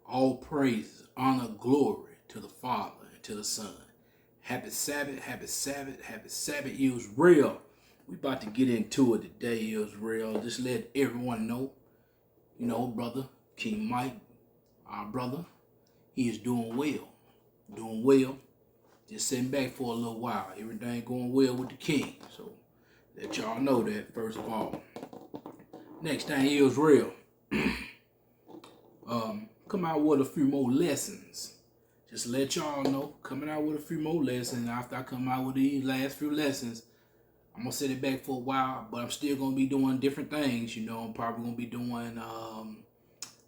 All praise, honor, glory to the Father and to the Son. Happy Sabbath, happy Sabbath, happy Sabbath, Israel. We about to get into it today, Israel. Just let everyone know, brother, King Mike, our brother, he is doing well. Doing well. Just sitting back for a little while. Everything going well with the king. So let y'all know that first of all. Next thing, Israel. Come out with a few more lessons. Just let y'all know, coming out with a few more lessons. After I come out with these last few lessons, I'm gonna set it back for a while, but I'm still gonna be doing different things. I'm probably gonna be doing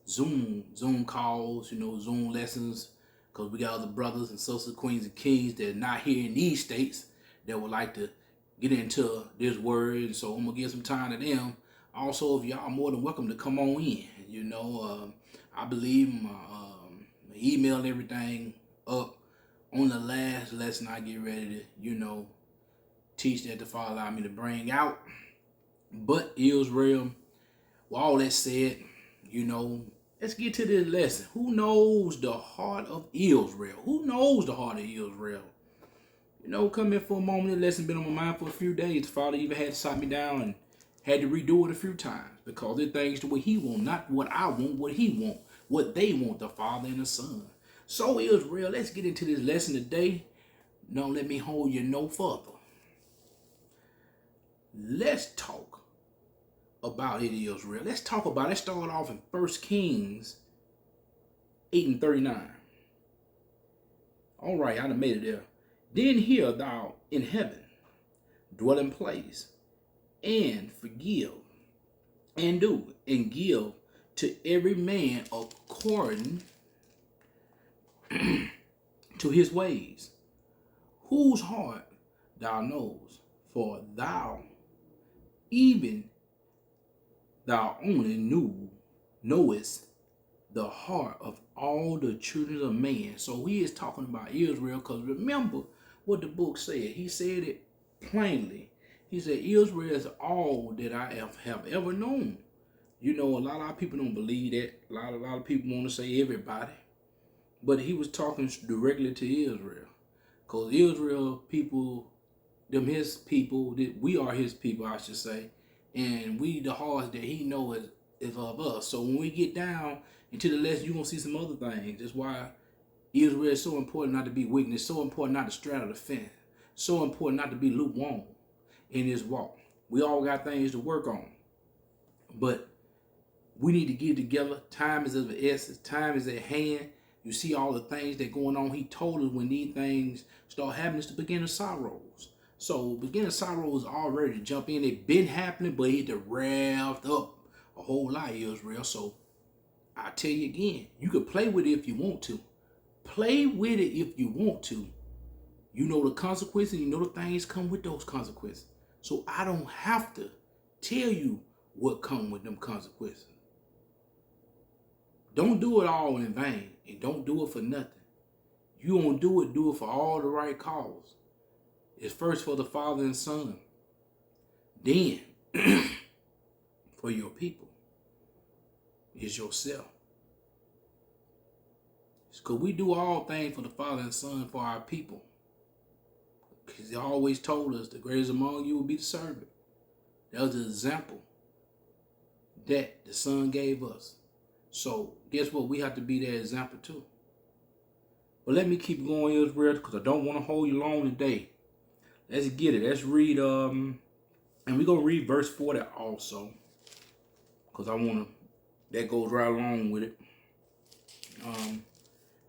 Zoom calls, Zoom lessons, because we got other brothers and sisters, queens and kings that are not here in these states that would like to get into this word. And so I'm gonna give some time to them. Also, if y'all more than welcome to come on in, I believe my email and everything up on the last lesson I get ready to, teach that the Father allowed me to bring out. But Israel, with all that said, let's get to this lesson. Who knows the heart of Israel? Who knows the heart of Israel? Come in for a moment. The lesson been on my mind for a few days. The Father even had to sit me down and had to redo it a few times because it things the way He want, not what I want, what He want, what they want, the Father and the Son. So Israel, let's get into this lesson today. Don't let me hold you no further. Let's talk about it, Israel. Let's start off in 1 Kings 8:39. All right, I done made it there. Then hear thou in heaven, dwelling place, and forgive, and do, and give to every man according to his ways, whose heart thou knows, for thou even thou only knowest the heart of all the children of man. So he is talking about Israel, because remember what the book said. He said it plainly. He said, Israel is all that I have ever known. A lot of people don't believe that. A lot of people want to say everybody. But he was talking directly to Israel. Because Israel people, them his people, we are his people, I should say. And we, the hearts that he knows is of us. So when we get down into the lesson, you're going to see some other things. That's why Israel is so important not to be weak. It's so important not to straddle the fence. So important not to be lukewarm in this walk. We all got things to work on. But we need to get together. Time is of the essence. Time is at hand. You see all the things that going on. He told us when these things start happening, it's the beginning of sorrows. So beginning of sorrows already to jump in. It been happening, but it revved up a whole lot, Israel. So I tell you again, you can play with it if you want to. Play with it if you want to. You know the consequences. You know the things come with those consequences. So I don't have to tell you what come with them consequences. Don't do it all in vain, and don't do it for nothing. You won't do it for all the right cause. It's first for the Father and Son. Then, for your people, is yourself. Because we do all things for the Father and Son for our people. Because He always told us the greatest among you will be the servant. That was the example that the Son gave us. So guess what? We have to be that example too. But let me keep going, Israel, because I don't want to hold you long today. Let's get it. Let's read, and we're going to read verse 40 also, because that goes right along with it.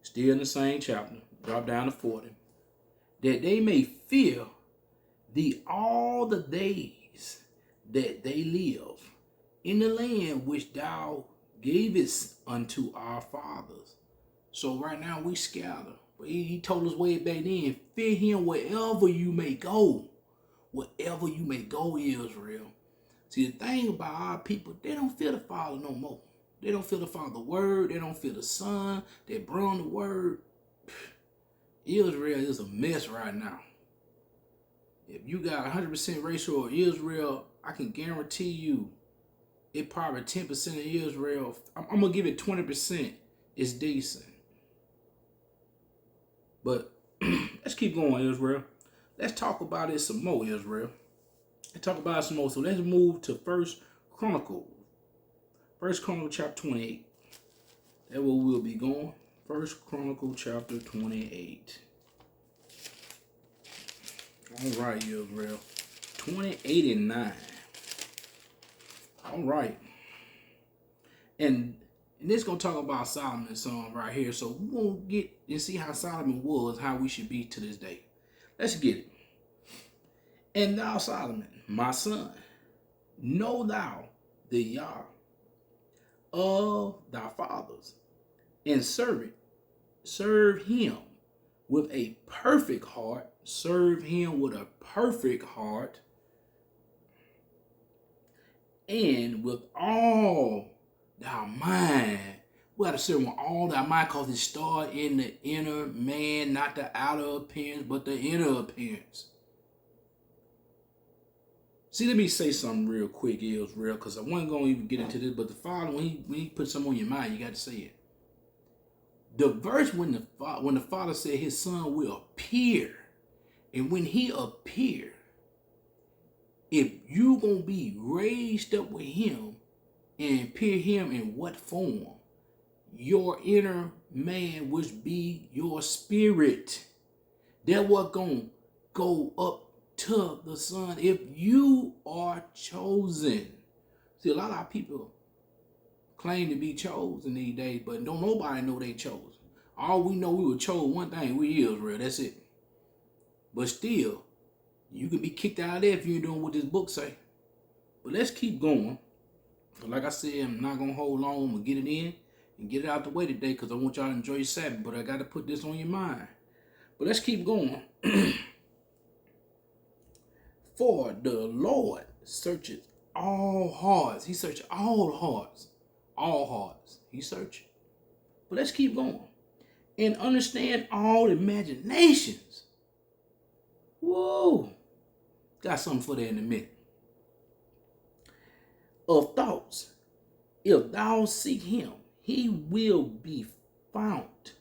Still in the same chapter, drop down to 40. That they may fear thee all the days that they live in the land which thou gavest unto our fathers. So right now we scatter. But he told us way back then, fear him wherever you may go. Wherever you may go, Israel. See, the thing about our people, they don't fear the Father no more. They don't fear the Father's word. They don't fear the Son. They burn the word. Israel is a mess right now. If you got 100% ratio of Israel, I can guarantee you it probably 10% of Israel. I'm going to give it 20% It's decent. But let's keep going, Israel. Let's talk about it some more, Israel. Let's talk about it some more. So let's move to First Chronicles. First Chronicle chapter 28. That's where we'll be going. First Chronicle chapter 28. All right, Israel. 28 and 9. All right. And this going to talk about Solomon's song right here. So we're going to get and see how Solomon was, how we should be to this day. Let's get it. And thou, Solomon, my son, know thou the Yah of thy fathers, and serve him with a perfect heart. Serve him with a perfect heart, and with all thy mind. We got to serve with all thy mind, because it starts in the inner man, not the outer appearance, but the inner appearance. See, let me say something real quick, Israel, because I wasn't going to even get into this, but the Father, when he put something on your mind, you got to say it. The verse when the Father said his Son will appear, and when he appear, if you going to be raised up with him and appear him in what form? Your inner man, which be your spirit. That what going to go up to the Son if you are chosen. See, a lot of people claim to be chosen these days, but don't nobody know they chosen. All we know, we were chosen one thing, we Israel, that's it. But still, you can be kicked out of there if you ain't doing what this book say. But let's keep going. Like I said, I'm not going to hold long. I'm going to get it in and get it out the way today, because I want y'all to enjoy your Sabbath, but I got to put this on your mind. But let's keep going. For the Lord searches all hearts. He searches all hearts. All hearts. He searches. But let's keep going. And understand all imaginations. Whoa. Got something for that in a minute. Of thoughts. If thou seek him, he will be found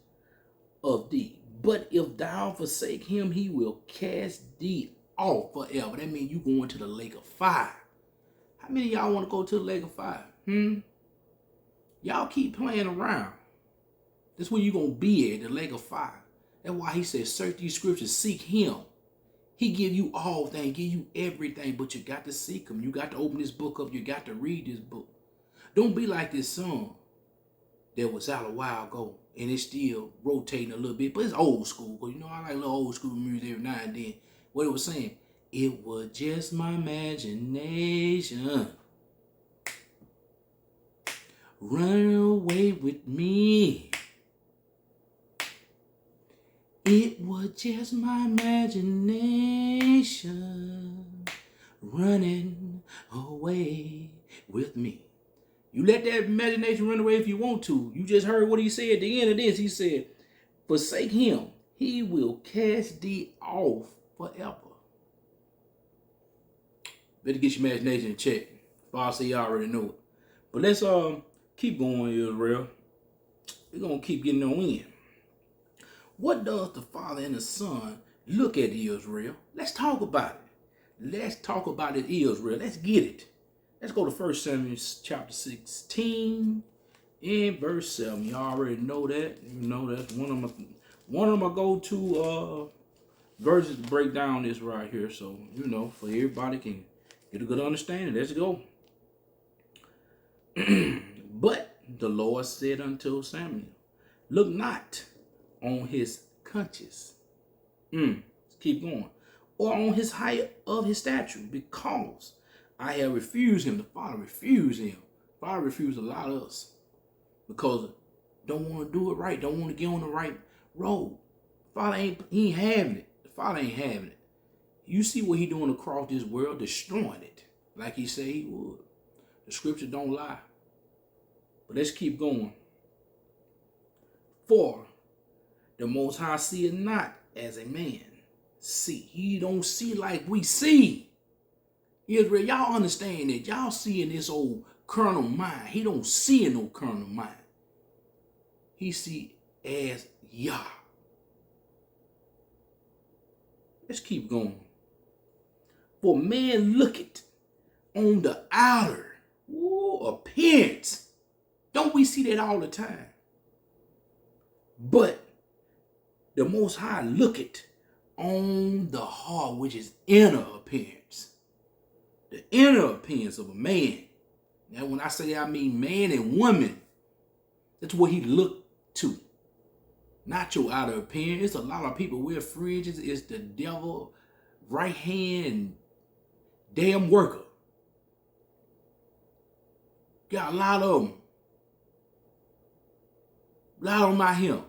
of thee. But if thou forsake him, he will cast thee off forever. That means you going to the lake of fire. How many of y'all want to go to the lake of fire? Y'all keep playing around. That's where you going to be at, the lake of fire. That's why he says, search these scriptures, seek him. He give you all things, give you everything, but you got to seek him. You got to open this book up. You got to read this book. Don't be like this song that was out a while ago, and it's still rotating a little bit, but it's old school. Because, you know, I like a little old school music every now and then. What it was saying, it was just my imagination running away with me. It was just my imagination running away with me. You let that imagination run away if you want to. You just heard what he said at the end of this. He said, forsake him, he will cast thee off forever. Better get your imagination in check. I'll say y'all already know it. But let's keep going, Israel. We're going to keep getting on in. What does the Father and the Son look at, Israel? Let's talk about it. Let's talk about it, Israel. Let's get it. Let's go to 1 Samuel chapter 16 and verse 7. Y'all already know that. You know that's one of my go-to verses to break down this right here. So, you know, for everybody can get a good understanding. Let's go. But the Lord said unto Samuel, look not on his conscience. Let's keep going. Or on his height of his stature, because I have refused him. The Father refused him. The Father refused a lot of us because don't want to do it right. Don't want to get on the right road. Father he ain't having it. The Father ain't having it. You see what he doing across this world, destroying it like he said he would. The scripture don't lie. But let's keep going. For the Most High seeth not as a man see. He don't see like we see. Israel, y'all understand that. Y'all see in this old carnal mind. He don't see in no carnal mind. he see as Yah. Let's keep going. For man looketh on the outer appearance. Don't we see that all the time? But the Most High looketh on the heart, which is inner appearance. The inner appearance of a man. Now, when I say that, I mean man and woman. That's what he looked to. Not your outer appearance. It's a lot of people wear fringes. It's the devil, right hand, damn worker. Got a lot of them. A lot of them out here.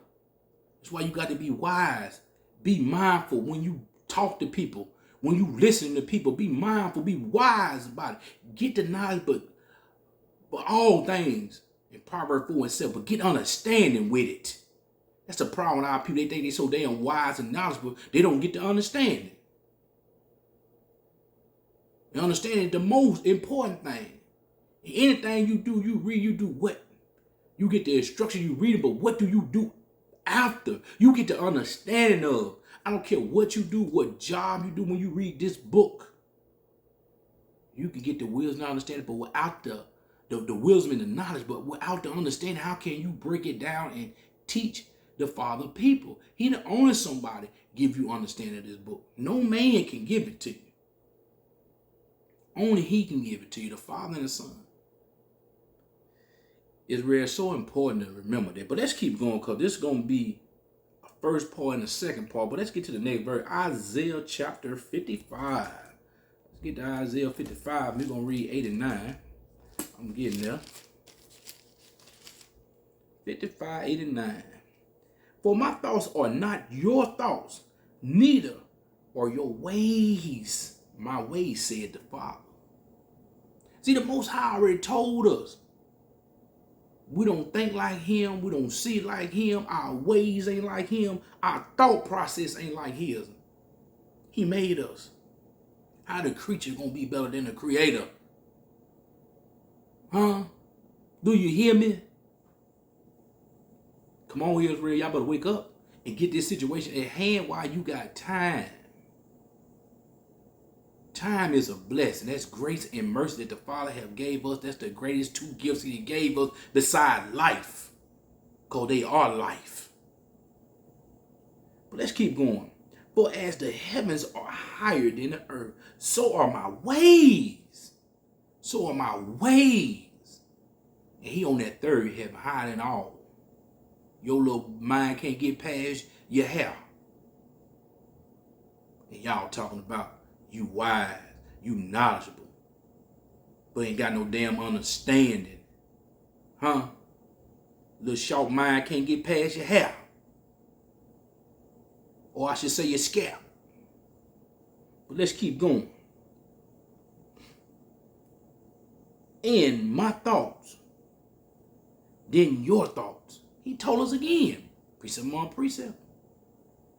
That's why you got to be wise. Be mindful when you talk to people. When you listen to people, be mindful. Be wise about it. Get the knowledge, but all things in Proverbs 4:7. But get understanding with it. That's the problem with our people. They think they're so damn wise and knowledgeable, they don't get to understand it. And understanding is the most important thing. Anything you do, you read, you do what? You get the instruction, you read it, but what do you do after? You get the understanding of. I don't care what you do, what job you do when you read this book. You can get the wisdom and understanding, but without the wisdom and the knowledge, but without the understanding, how can you break it down and teach the Father people? He the only somebody give you understanding of this book. No man can give it to you. Only he can give it to you, the Father and the Son. It's really so important to remember that. But let's keep going, because this is going to be a first part and a second part. But let's get to the next verse. Isaiah chapter 55. Let's get to Isaiah 55. We're going to read 8 and 9. I'm getting there. 55, 8 and 9. For my thoughts are not your thoughts, neither are your ways my ways, said the Father. See, the Most High already told us. We don't think like him. We don't see like him. Our ways ain't like him. Our thought process ain't like his. He made us. How the creature gonna be better than the creator? Huh? Do you hear me? Come on, Israel. Y'all better wake up and get this situation at hand while you got time. Time is a blessing. That's grace and mercy that the Father have gave us. That's the greatest two gifts he gave us beside life. Because they are life. But let's keep going. For as the heavens are higher than the earth, so are my ways. So are my ways. And he on that third heaven, higher than all. Your little mind can't get past your hair. And y'all talking about you wise, you knowledgeable, but ain't got no damn understanding. Huh? Little short mind can't get past your hair. Or I should say your scalp. But let's keep going. In my thoughts, then your thoughts. He told us again. Precept on precept.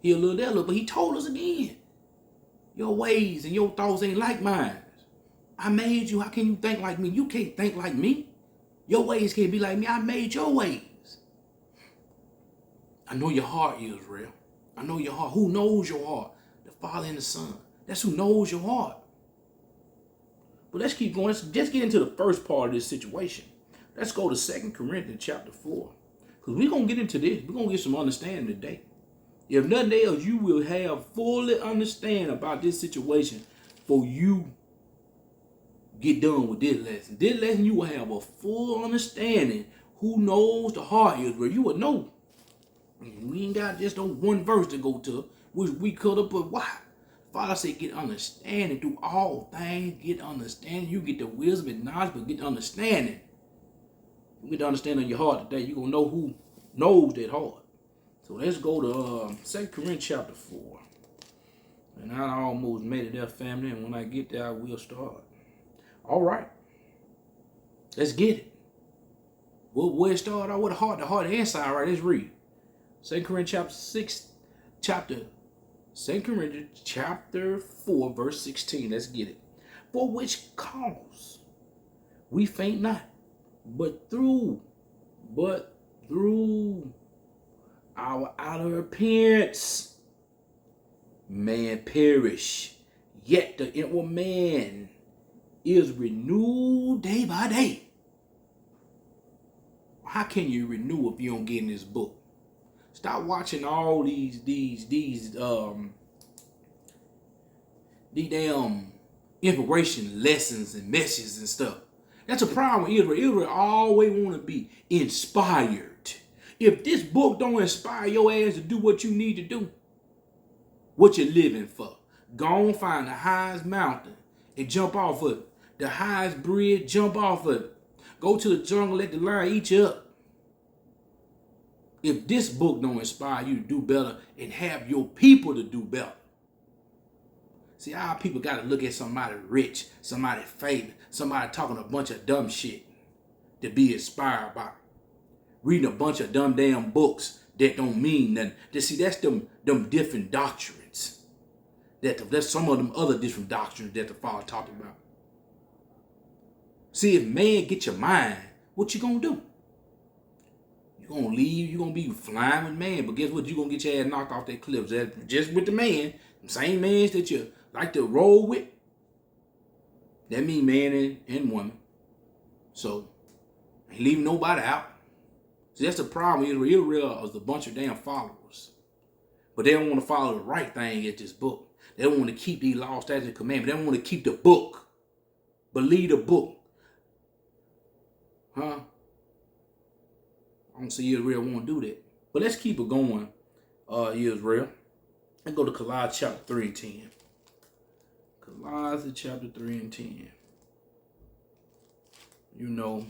He a little there, but he told us again. Your ways and your thoughts ain't like mine. I made you. How can you think like me? You can't think like me. Your ways can't be like me. I made your ways. I know your heart, Israel. I know your heart. Who knows your heart? The Father and the Son. That's who knows your heart. But let's keep going. Let's just get into the first part of this situation. Let's go to 2 Corinthians chapter 4. Because we're going to get into this. We're going to get some understanding today. If nothing else, you will have fully understand about this situation for you get done with this lesson. This lesson, you will have a full understanding who knows the heart is, where you will know. We ain't got just no one verse to go to, which we could have, but why? Father said, get understanding through all things. Get understanding. You get the wisdom and knowledge, but get understanding. You get the understanding of your heart today. You're going to know who knows that heart. So let's go to 2 Corinthians chapter 4. And I almost made it there, family. And when I get there, I will start. All right. Let's get it. Where it started out with the heart. The heart inside, right? Let's read. 2 Corinthians chapter 4, verse 16. Let's get it. For which cause we faint not, but through our outer appearance. Man perish, yet the inward man is renewed day by day. How can you renew if you don't get in this book? Stop watching all these damn inspiration lessons and messages and stuff. That's a problem with Israel. Israel always want to be inspired. If this book don't inspire your ass to do what you need to do, what you're living for, go and find the highest mountain and jump off of it. The highest bridge, jump off of it. Go to the jungle, let the lion eat you up. If this book don't inspire you to do better and have your people to do better. See, our people got to look at somebody rich, somebody famous, somebody talking a bunch of dumb shit to be inspired by. Reading a bunch of dumb damn books that don't mean nothing. See, that's them different doctrines. That's some of them other different doctrines that the Father talked about. See, if man get your mind, what you gonna do? You gonna leave, you gonna be flying with man, but guess what? You gonna get your ass knocked off that cliff. That's just with the man, the same man that you like to roll with. That mean man and woman. So, ain't leaving nobody out. See, that's the problem. Israel is a bunch of damn followers. But they don't want to follow the right thing at this book. They don't want to keep these laws, statutes, and commandments. They don't want to keep the book. Believe the book. Huh? I don't see Israel want to do that. But let's keep it going, Israel. Let's go to Colossians chapter 3 and 10. Colossians chapter 3 and 10. You know,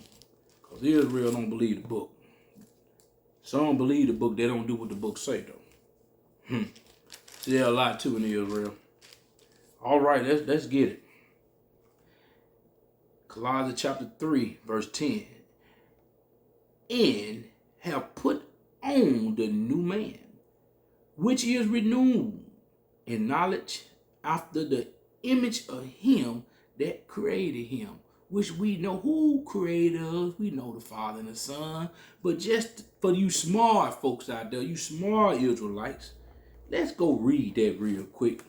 because Israel don't believe the book. Some believe the book, they don't do what the book say, though. See, there's a lot too in Israel. All right, let's get it. Colossians chapter 3, verse 10. And have put on the new man, which is renewed in knowledge after the image of him that created him. Which we know who created us. We know the Father and the Son. But just for you smart folks out there, you smart Israelites, let's go read that real quick.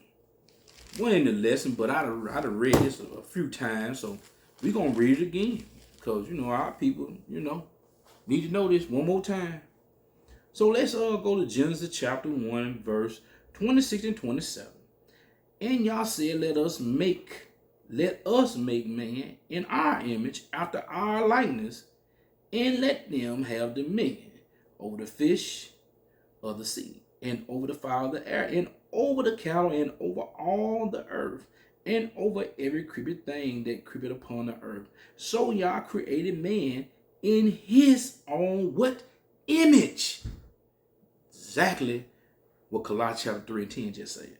One in the lesson, but I'd have read this a few times, so we're going to read it again. Because, our people, need to know this one more time. So let's go to Genesis chapter 1, verse 26 and 27. And y'all said, let us make man in our image after our likeness, and let them have dominion over the fish of the sea, and over the fowl of the air, and over the cattle, and over all the earth, and over every creeping thing that creepeth upon the earth. So y'all created man in his own what? Image. Exactly what Colossians chapter 3 and 10 just said.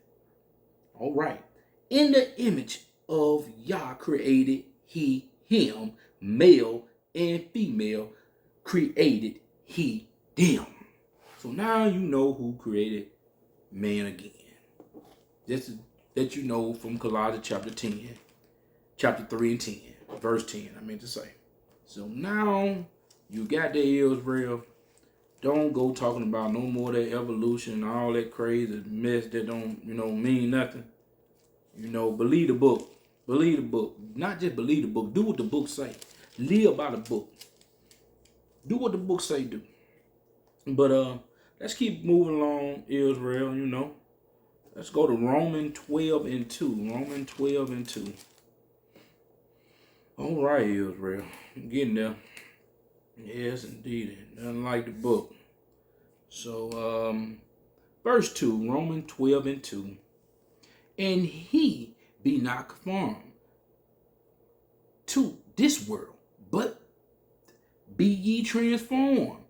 All right. In the image of Yah created he him, male and female created he them. So now you know who created man again. This that you know from Colossians chapter 3 and 10, verse 10, I meant to say. So now you got the Israel. Don't go talking about no more of that evolution and all that crazy mess that don't, mean nothing. Believe the book. Believe the book. Not just believe the book. Do what the book say. Live by the book. Do what the book say do. But let's keep moving along, Israel, Let's go to Romans 12 and 2. Romans 12 and 2. All right, Israel. I'm getting there. Yes, indeed. Nothing like the book. So, verse 2, Romans 12 and 2. And he be not conformed to this world, but be ye transformed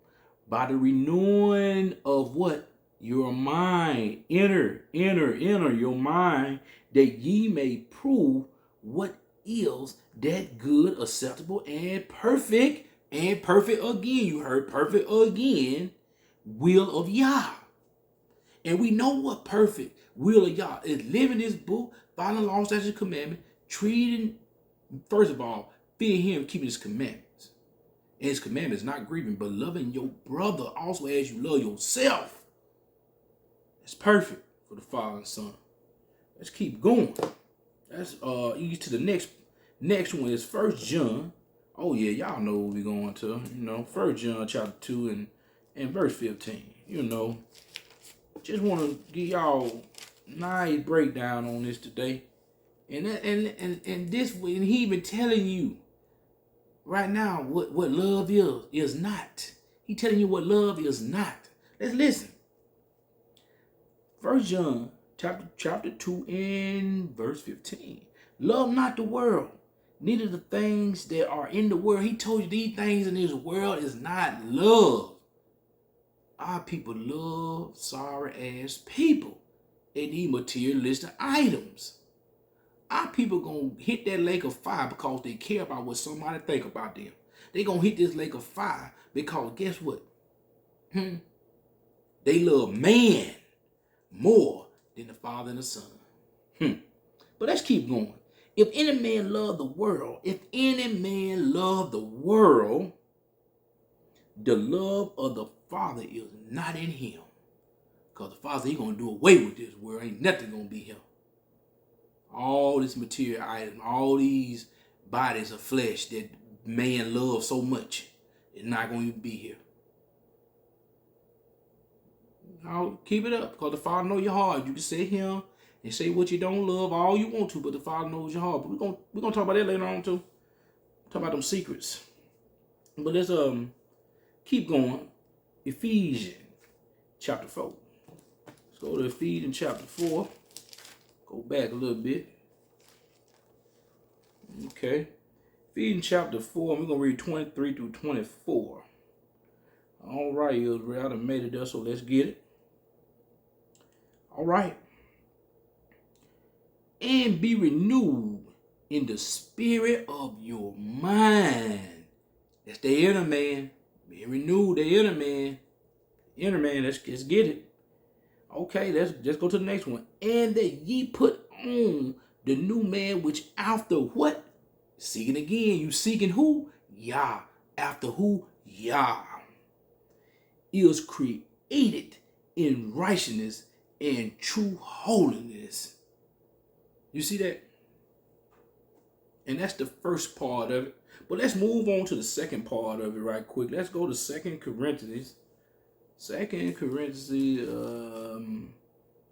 by the renewing of what? Your mind. Enter your mind, that ye may prove what is that good, acceptable, and perfect. And perfect again. You heard perfect again. Will of Yah. And we know what perfect will of Yah is. Living this book, following law, statutes, and commandments, treating, first of all, fearing him, keeping his commandments. And his commandment is not grieving, but loving your brother also as you love yourself. That's perfect for the Father and Son. Let's keep going. That's easy to the next one is 1 John. Oh yeah, y'all know what we're going to. 1 John chapter 2 and verse 15. Just want to give y'all a nice breakdown on this today. And this way, and he even telling you right now what love is not. He telling you what love is not. Let's listen. 1 John chapter 2 and verse 15. Love not the world, neither the things that are in the world. He told you these things in this world is not love. Our people love sorry ass people and these materialistic items. Our people gonna hit that lake of fire because they care about what somebody think about them. They gonna hit this lake of fire because guess what? They love man more than the Father and the Son. But let's keep going. If any man love the world, the love of the Father is not in him. Because the Father, he gonna do away with this world. Ain't nothing gonna be him. All this material item, all these bodies of flesh that man loves so much is not going to be here. I'll keep it up because the Father knows your heart. You can sit here and say what you don't love all you want to, but the Father knows your heart. But we're gonna talk about that later on too. Talk about them secrets. But let's keep going. Ephesians chapter 4. Let's go to Ephesians chapter 4. Go back a little bit. Okay. Ephesians chapter 4, we're going to read 23 through 24. All right, Israel, I done made it there, so let's get it. All right. And be renewed in the spirit of your mind. That's the inner man. Be renewed, the inner man. Inner man, let's get it. Okay, let's go to the next one. And that ye put on the new man, which after what? Seeking again. You seeking who? Yah. After who? Yah. Is created in righteousness and true holiness. You see that? And that's the first part of it. But let's move on to the second part of it right quick. Let's go to 2 Corinthians. 2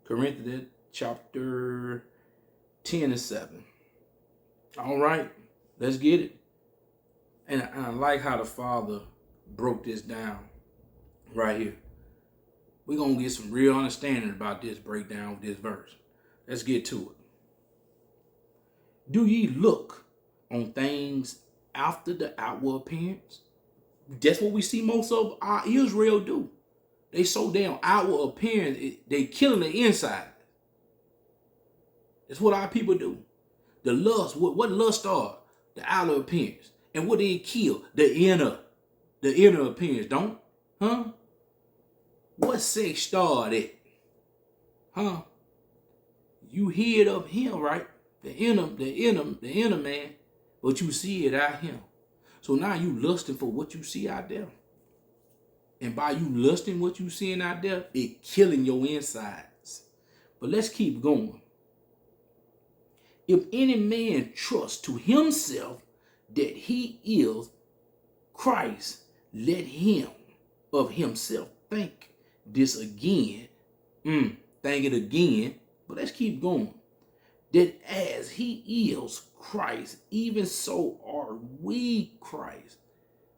Corinthians chapter 10 and 7. All right, let's get it. And I like how the Father broke this down right here. We're going to get some real understanding about this breakdown of this verse. Let's get to it. Do ye look on things after the outward appearance? That's what we see most of our Israel do. They so damn outward appearance, they killing the inside. That's what our people do. The lust, what lust are? The outer appearance. And what they kill? The inner appearance, don't? Huh? What sex started? Huh? You hear it of him, right? The inner man, but you see it out him. So now you lusting for what you see out there. And by you lusting what you seeing out there, it killing your insides. But let's keep going. If any man trust to himself that he is Christ, let him of himself think this again. Think it again. But let's keep going. That as he is Christ, even so are we Christ.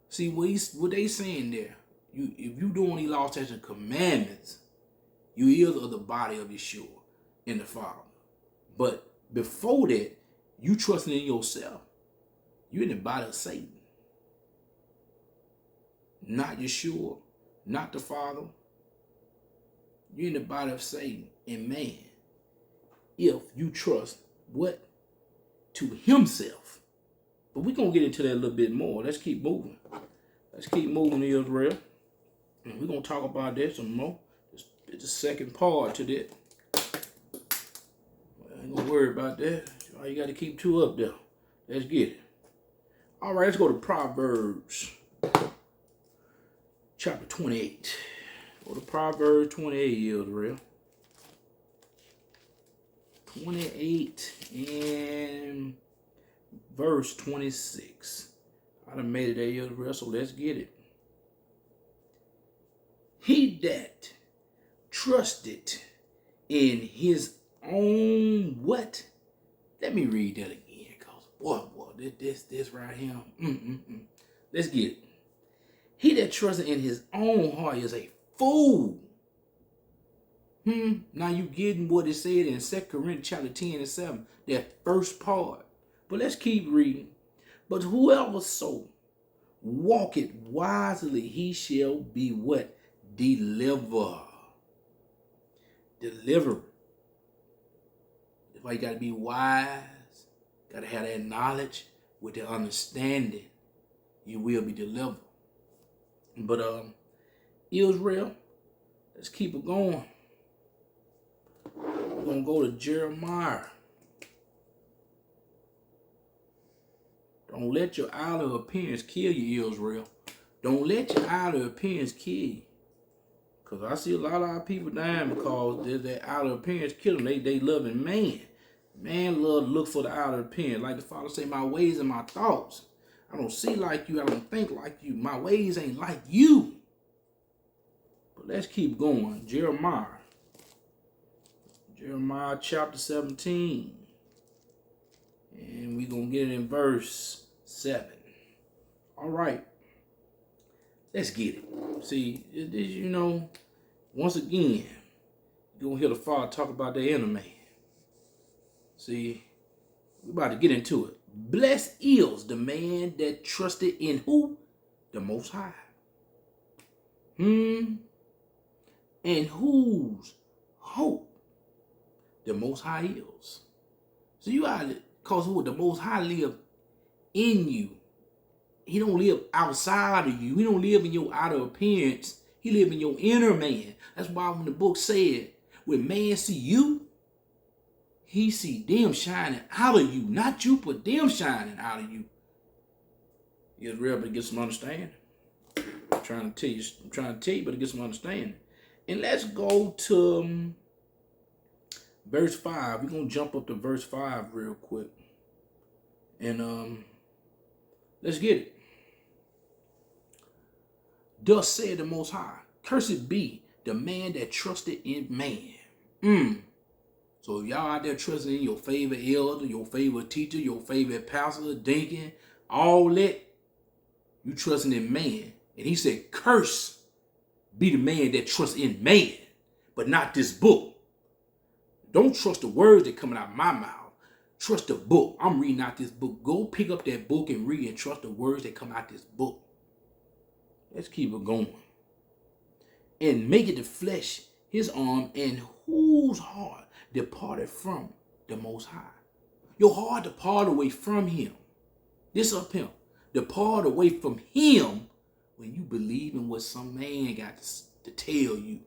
See what they saying there. If you doing these law, statutes, and commandments, you is of the body of Yeshua and the Father. But before that, you trusting in yourself. You're in the body of Satan. Not Yeshua, not the Father. You're in the body of Satan and man. If you trust what? To himself. But we're going to get into that a little bit more. Let's keep moving. Let's keep moving, Israel. And we're going to talk about that some more. It's the second part to that. I ain't going to worry about that. All you got to keep two up there. Let's get it. All right, let's go to Proverbs chapter 28. Go to Proverbs 28, Israel. 28 and verse 26. I done made it there, Israel, so let's get it. He that trusted in his own what? Let me read that again, cause boy, this right here. Let's get it. He that trusted in his own heart is a fool. Now you getting what it said in 2 Corinthians chapter 10 and 7, that first part. But let's keep reading. But whoever so walketh wisely, he shall be what? Deliver. That's why you got to be wise. Got to have that knowledge with the understanding. You will be delivered. But Israel, let's keep it going. We're going to go to Jeremiah. Don't let your outer appearance kill you, Israel. Don't let your outer appearance kill you. Because I see a lot of our people dying because their outer appearance kill them. They loving man. Man love to look for the outer appearance. Like the Father say, my ways and my thoughts. I don't see like you. I don't think like you. My ways ain't like you. But let's keep going. Jeremiah chapter 17. And we're going to get it in verse 7. All right. Let's get it. See, you know, once again, you're going to hear the Father talk about the inner man. See, we're about to get into it. Blessed is the man that trusted in who? The Most High. And whose hope the Most High is. So you got to, because who? The Most High live in you. He don't live outside of you. He don't live in your outer appearance. He live in your inner man. That's why when the book said, when man see you, he see them shining out of you. Not you, but them shining out of you. You're real, but get some understanding. I'm trying to tell you, but to get some understanding. And let's go to verse 5. We're going to jump up to verse 5 real quick. And let's get it. Thus said the Most High, cursed be the man that trusted in man. So if y'all out there trusting in your favorite elder, your favorite teacher, your favorite pastor, deacon, all that, you trusting in man. And he said, curse be the man that trusts in man, but not this book. Don't trust the words that coming out of my mouth. Trust the book. I'm reading out this book. Go pick up that book and read and trust the words that come out this book. Let's keep it going. And make it the flesh his arm, and whose heart departed from the Most High. Your heart depart away from him. This up him. Depart away from him when you believe in what some man got to tell you.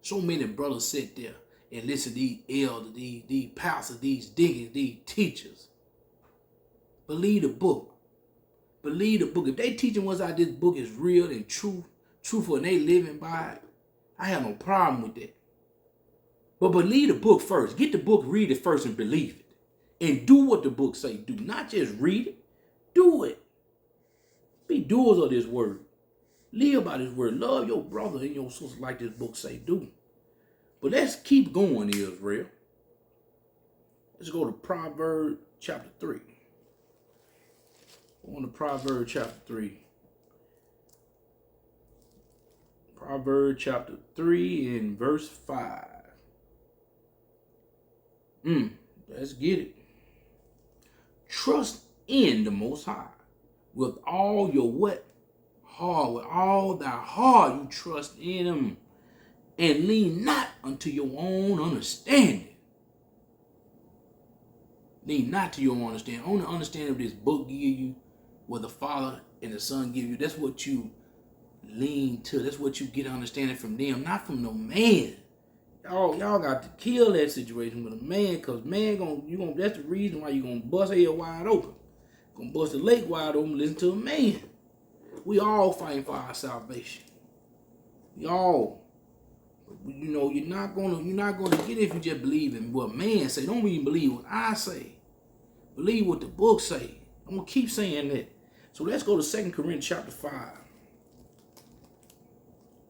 So many brothers sit there and listen to these elders, these pastors, these deacons, these teachers. Believe the book. Believe the book. If they teaching what's out this book is real and truthful and they living by it, I have no problem with that. But believe the book first. Get the book, read it first, and believe it. And do what the book say. Do not just read it. Do it. Be doers of this word. Live by this word. Love your brother and your sister like this book say do. But let's keep going, Israel. Let's go to Proverbs chapter 3. On to Proverbs chapter 3. Proverbs chapter 3 and verse 5. Let's get it. Trust in the Most High with all your what? Heart. With all thy heart you trust in him. And lean not unto your own understanding. Lean not to your own understanding. Only understanding of this book give you, what the Father and the Son give you. That's what you lean to. That's what you get understanding from them, not from no man. Y'all got to kill that situation with a man, because man that's the reason why you're gonna bust hell wide open. Gonna bust the lake wide open, listen to a man. We all fighting for our salvation. Y'all, you're not gonna get it if you just believe in what man say. Don't even believe what I say. Believe what the book say. I'm gonna keep saying that. So let's go to 2 Corinthians chapter 5.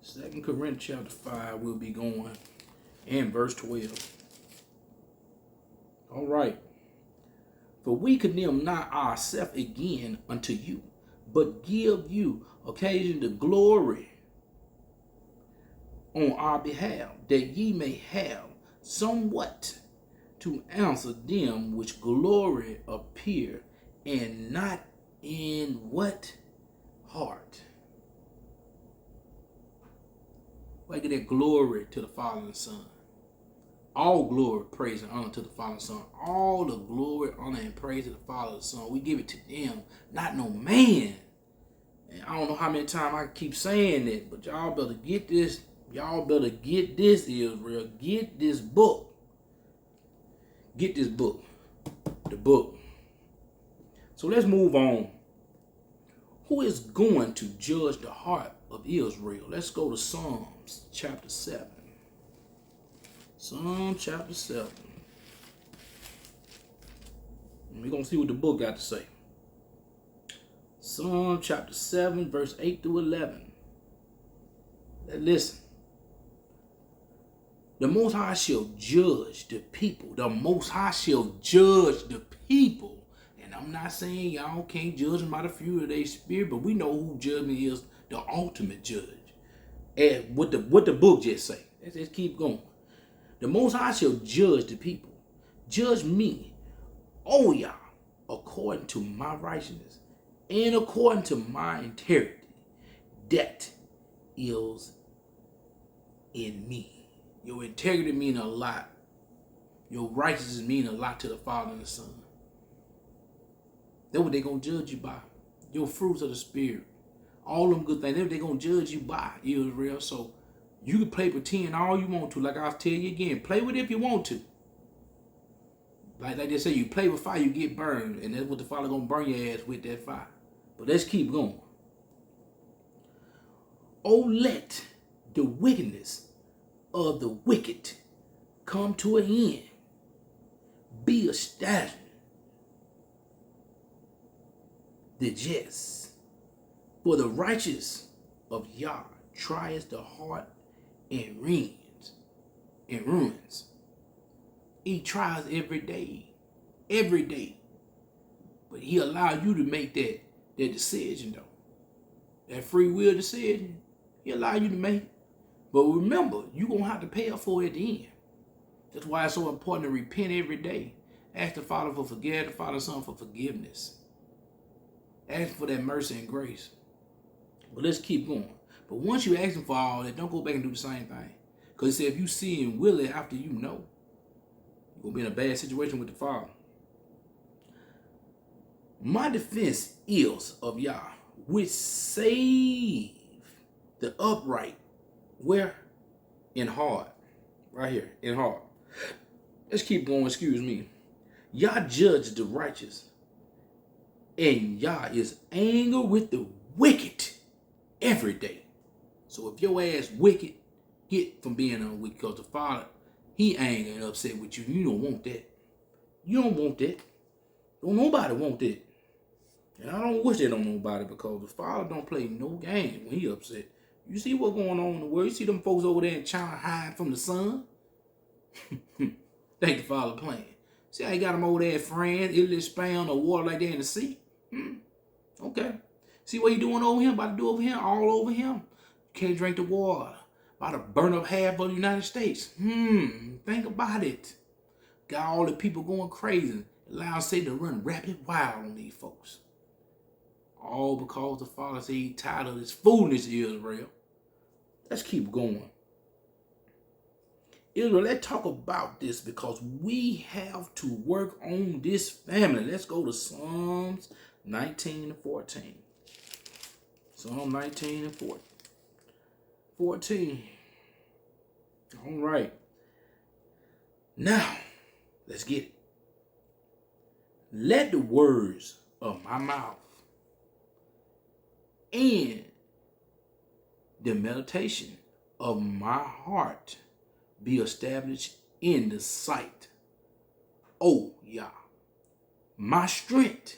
2 Corinthians chapter 5, we'll be going in verse 12. All right. For we condemn not ourselves again unto you, but give you occasion to glory on our behalf, that ye may have somewhat to answer them which glory appear, and not in what? Heart. Why get that glory to the Father and the Son? All glory, praise, and honor to the Father and Son. All the glory, honor, and praise to the Father and Son. We give it to them, not no man. And I don't know how many times I keep saying that, but y'all better get this. Y'all better get this, Israel. Get this book. Get this book. The book. So let's move on. Who is going to judge the heart of Israel? Let's go to Psalms chapter 7. Psalm chapter 7. We're going to see what the book got to say. Psalm chapter 7, verse 8 through 11. Listen. The Most High shall judge the people. The Most High shall judge the people. And I'm not saying y'all can't judge them by the fruit of their spirit, but we know who judgment is, the ultimate judge. And what the book just say. Let's just keep going. The Most High shall judge the people. Judge me, O Yah, according to my righteousness and according to my integrity. That is in me. Your integrity mean a lot. Your righteousness mean a lot to the Father and the Son. That's what they're going to judge you by. Your fruits of the Spirit. All them good things. That's what they're going to judge you by, Israel. So you can play pretend all you want to. Like I'll tell you again. Play with it if you want to. Like they say, you play with fire, you get burned. And that's what the Father going to burn your ass with, that fire. But let's keep going. Oh, let the wickedness of the wicked come to an end. Be established the just. For the righteous of Yah trieth the heart and ruins. He tries every day. Every day. But he allows you to make that decision though. That free will decision. He allows you to make it. But remember, you're going to have to pay up for it at the end. That's why it's so important to repent every day. Ask the Father for forgiveness, the Father and Son for forgiveness. Ask for that mercy and grace. But let's keep going. But once you ask him for all that, don't go back and do the same thing. Because he said if you see and will it after you know, you're going to be in a bad situation with the Father. My defense is of Yah, which save the upright. Where? In heart. Right here. In heart. Let's keep going. Excuse me. Yah judge the righteous. And Yah is angry with the wicked every day. So if your ass wicked, get from being unwicked. Because the Father, he angry and upset with you. You don't want that. You don't want that. Don't nobody want that. And I don't wish that on nobody, because the Father don't play no game when he upset. You see what's going on in the world? You see them folks over there in China hiding from the sun? Think the Father playing. See how he got them over there in France, Italy, Spain, or water like that in the sea? Okay. See what he doing over here? About to do over here? All over him. Can't drink the water. About to burn up half of the United States. Think about it. Got all the people going crazy. Allow Satan to run rapid wild on these folks. All because the Father said he's tired of this foolishness, Israel. Let's keep going. Israel, let's talk about this, because we have to work on this family. Let's go to Psalms 19 and 14. Psalm 19 and 14. All right. Now, let's get it. Let the words of my mouth and the meditation of my heart be established in the sight. Oh, Yah, my strength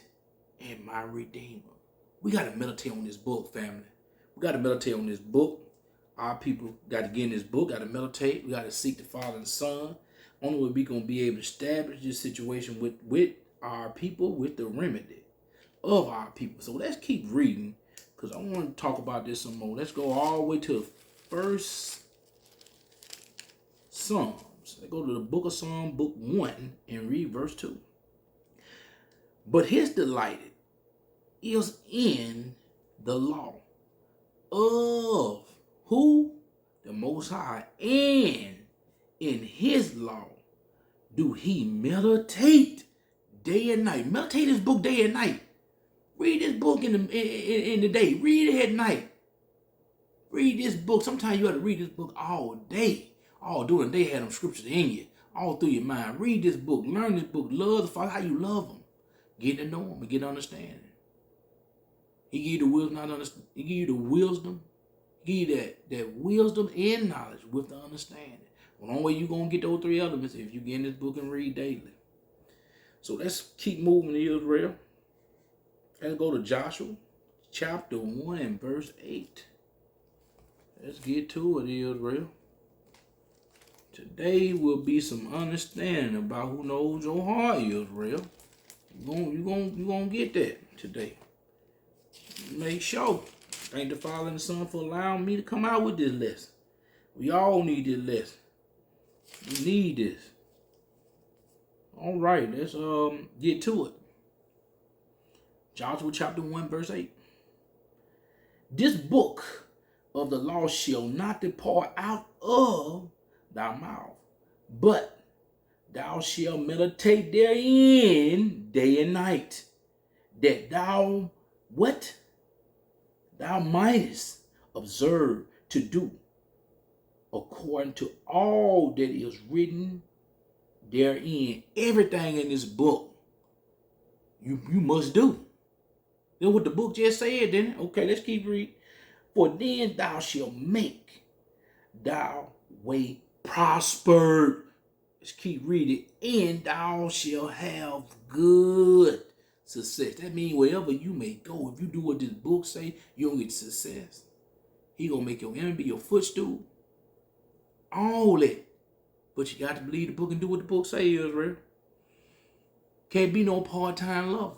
and my redeemer. We got to meditate on this book, family. We got to meditate on this book. Our people got to get in this book, got to meditate. We got to seek the Father and the Son. Only way we going to be able to establish this situation with our people, with the remedy of our people. So let's keep reading, because I want to talk about this some more. Let's go all the way to the first Psalms. Let's go to the book of Psalms, book 1, and read verse 2. But his delight is in the law of who? The Most High. And in his law do he meditate day and night. Meditate this book day and night. Read this book in the day. Read it at night. Read this book. Sometimes you have to read this book all day. All during the day, have them scriptures in you. All through your mind. Read this book. Learn this book. Love the Father how you love him. Get to know him and get understanding. He give you the wisdom, he give you the wisdom. He give you that wisdom and knowledge with the understanding. The only way you're going to get those three elements is if you get in this book and read daily. So let's keep moving to Israel. Let's go to Joshua chapter 1 and verse 8. Let's get to it, Israel. Today will be some understanding about who knows your heart, Israel. You're gonna get that today. Make sure. Thank the Father and the Son for allowing me to come out with this lesson. We all need this lesson. We need this. All right, let's get to it. Joshua chapter 1, verse 8. This book of the law shall not depart out of thy mouth, but thou shalt meditate therein day and night, that thou, what? Thou mightest observe to do according to all that is written therein. Everything in this book, you must do. That's what the book just said, didn't it? Okay, let's keep reading. For then thou shalt make thy way prospered. Let's keep reading. And thou shalt have good success. That means wherever you may go, if you do what this book say, you're going to get success. He going to make your enemy be your footstool. All that. But you got to believe the book and do what the book say, Israel. Can't be no part-time lover.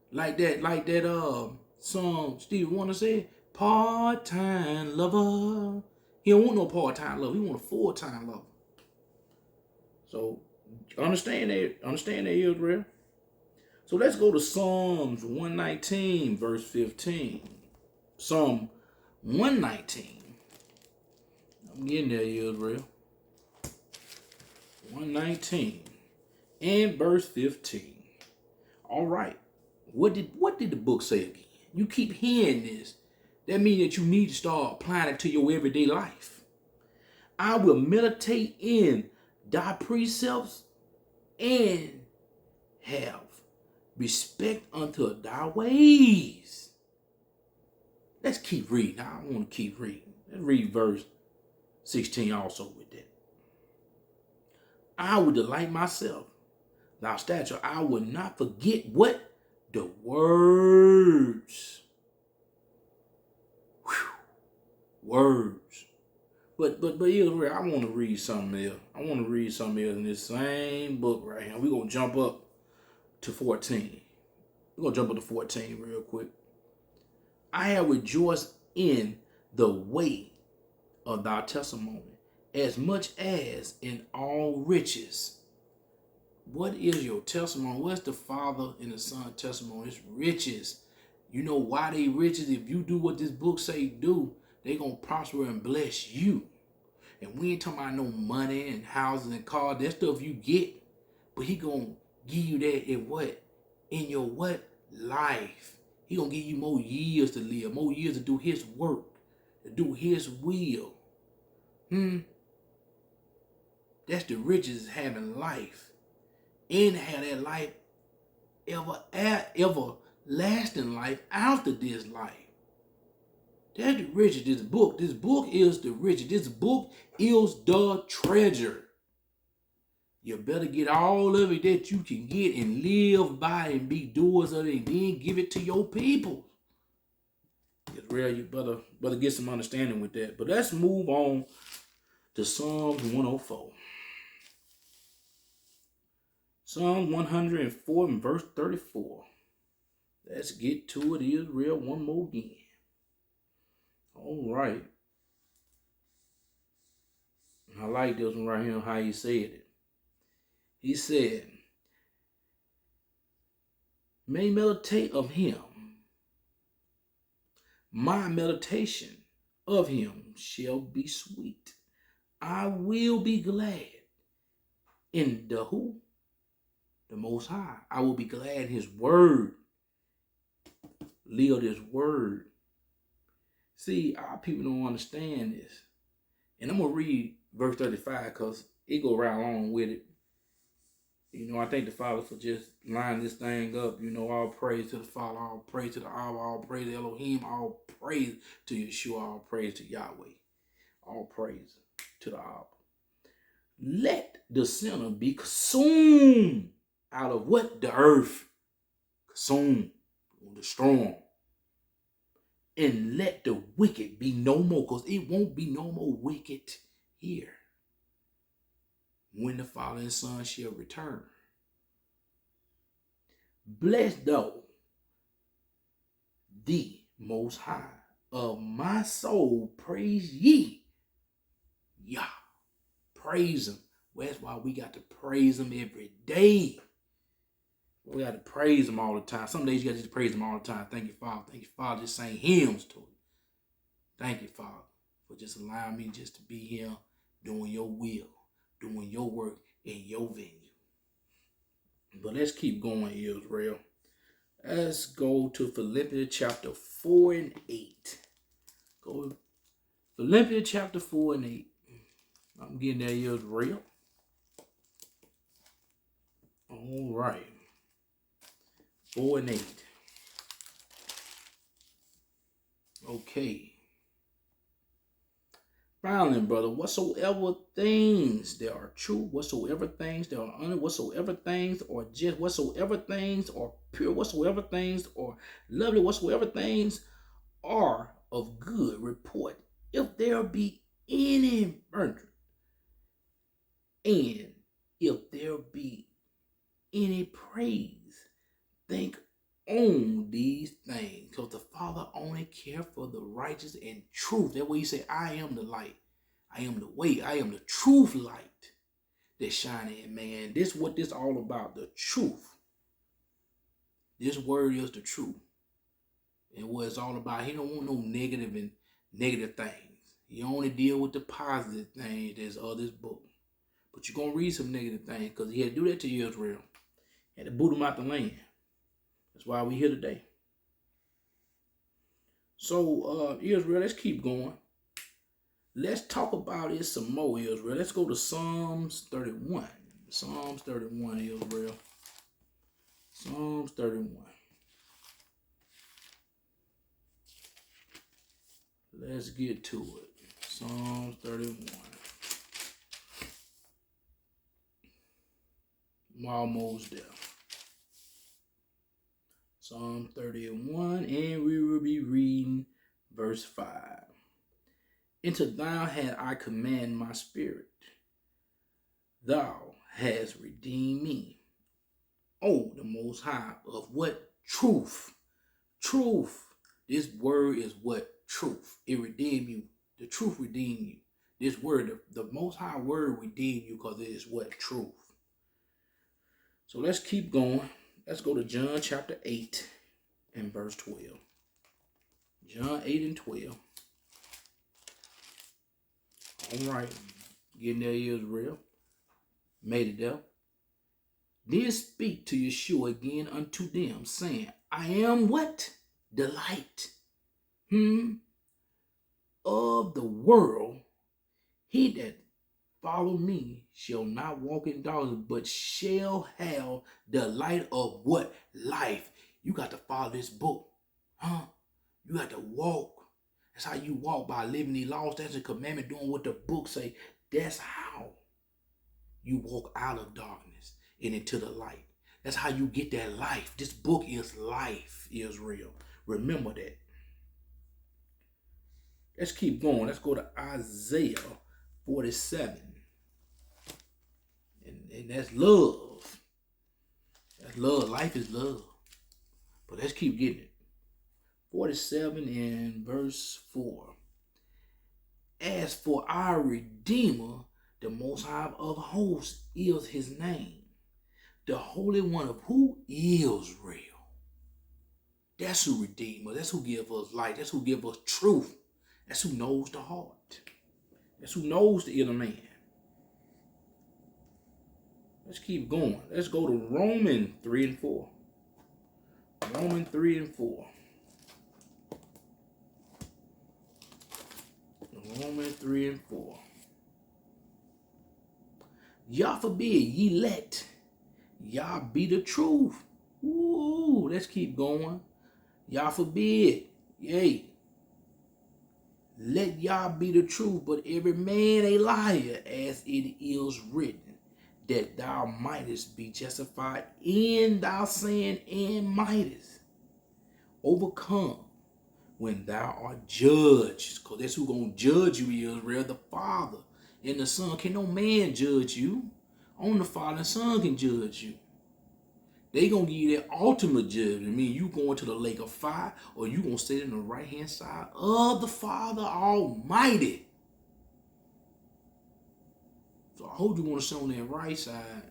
Like that song Stevie Wonder said, part-time lover. He don't want no part-time lover. He want a full-time lover. So understand that, Israel. So let's go to Psalms 119, verse 15. Psalm 119. I'm getting there, Israel. 119 and verse 15. All right. What did the book say again? You keep hearing this. That means that you need to start applying it to your everyday life. I will meditate in thy precepts and have respect unto thy ways. Let's keep reading. I want to keep reading. Let's read verse 16 also with that. I will delight myself. Thy statute, I will not forget what? The words. Whew. Words. But Israel, I want to read something else. I want to read something else in this same book right here. We're going to jump up to 14. We're going to jump up to 14 real quick. I have rejoiced in the way of thy testimony, as much as in all riches. What is your testimony? What's the Father and the Son testimony? It's riches. You know why they riches? If you do what this book say do, they going to prosper and bless you. And we ain't talking about no money and houses and cars. That stuff you get. But he going to give you that in what? In your what? Life. He going to give you more years to live. More years to do his work. To do his will. That's the riches of having life. And have that life everlasting life after this life. That's the riches. This book is the riches. This book is the treasure. You better get all of it that you can get and live by and be doers of it, and then give it to your people. It's real. You better get some understanding with that. But let's move on to Psalms 104. Psalm 104 and verse 34. Let's get to it, Israel, one more again. All right. I like this one right here, how he said it. He said, may meditate of him. My meditation of him shall be sweet. I will be glad in the who? The Most High. I will be glad in his word. Live this word. See, our people don't understand this. And I'm going to read verse 35 because it go right along with it. You know, I thank the Father for just lining this thing up. You know, all praise to the Father, all praise to the Abba, all praise to Elohim, all praise to Yeshua, all praise to Yahweh, all praise to the Abba. Let the sinner be consumed out of what? The earth. Consumed. The storm. And let the wicked be no more, because it won't be no more wicked here when the Father and Son shall return. Bless thou the Most High of my soul, praise ye Yah. Praise him. Well, that's why we got to praise him every day. We got to praise him all the time. Some days you got to just praise him all the time. Thank you, Father. Thank you, Father. Just saying hymns to him. Thank you, Father, for just allowing me just to be here doing your will, doing your work in your venue. But let's keep going, Israel. Let's go to Philippians chapter 4 and 8. Go to Philippians chapter 4 and 8. I'm getting there, Israel. All right. 4 and 8. Okay. Finally, brother, whatsoever things that are true, whatsoever things that are honored, whatsoever things are just, whatsoever things are pure, whatsoever things are lovely, whatsoever things are of good report, if there be any virtue, and if there be any praise, think on these things, because the Father only cares for the righteous and truth. That way he said, I am the light, I am the way, I am the truth light that shine in man. This is what this all about, the truth. This word is the truth. And what it's all about, he don't want no negative things. He only deal with the positive things that's of this book. But you're going to read some negative things, because he had to do that to Israel. He had to boot them out the land. That's why we're here today. So, Israel, let's keep going. Let's talk about it some more, Israel. Let's go to Psalms 31. Psalms 31, Israel. Psalms 31. Let's get to it. Psalms 31. I'm almost there. Psalm 31, and we will be reading verse 5. Into thou had I command my spirit. Thou hast redeemed me. Oh, the Most High, of what? Truth. Truth. This word is what? Truth. It redeemed you. The truth redeemed you. This word, the Most High word redeemed you, because it is what? Truth. So let's keep going. Let's go to John chapter 8 and verse 12. John 8 and 12. All right. Getting there, Israel. Made it there. Then speak to Yeshua again unto them, saying, I am what? The light. Of the world. He that follow me shall not walk in darkness, but shall have the light of what? Life. You got to follow this book. You got to walk That's how you walk, by living the laws, statutes, and commandment, doing what the book say. That's how you walk out of darkness and into the light. That's how you get that life. This book is life, Israel. Remember that. Let's keep going. Let's go to Isaiah 47. And that's love. That's love. Life is love. But let's keep getting it. 47 and verse 4. As for our Redeemer, the Most High of hosts is his name. The Holy One of who? Israel. That's who redeems us. That's who gives us light. That's who gives us truth. That's who knows the heart. That's who knows the inner man. Let's keep going. Let's go to Romans 3 and 4. Romans 3 and 4. Romans 3 and 4. Yah forbid ye let Yah be the truth. Ooh, let's keep going. Yah forbid. Yea. Let Yah be the truth, but every man a liar, as it is written, that thou mightest be justified in thy saying, and mightest overcome when thou art judged. Because that's who's going to judge you, Israel, the Father and the Son. Can no man judge you? Only the Father and Son can judge you. They going to give you that ultimate judgment. I mean, you going to the lake of fire, or you going to sit in the right-hand side of the Father Almighty. So I hope you want to sit on that right side,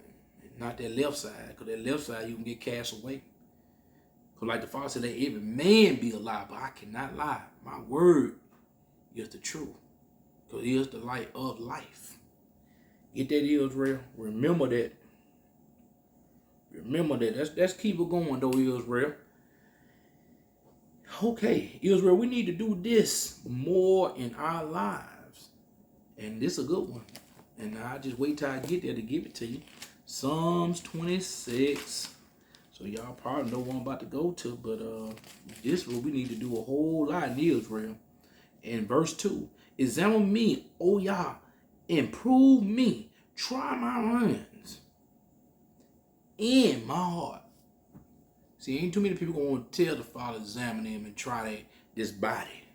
not that left side, because that left side you can get cast away. Because like the Father said, let every man be a lie, but I cannot lie. My word is the truth, because it is the light of life. Get that, Israel. Remember that. Remember that. Let's keep it going, though, Israel. Okay, Israel, we need to do this more in our lives. And this is a good one. And I'll just wait till I get there to give it to you. Psalms 26. So y'all probably know what I'm about to go to, but this is what we need to do a whole lot in Israel. In verse 2, examine me, O Yah, and prove me. Try my reins and my heart. See, ain't too many people going to tell the Father, examine him and try this body.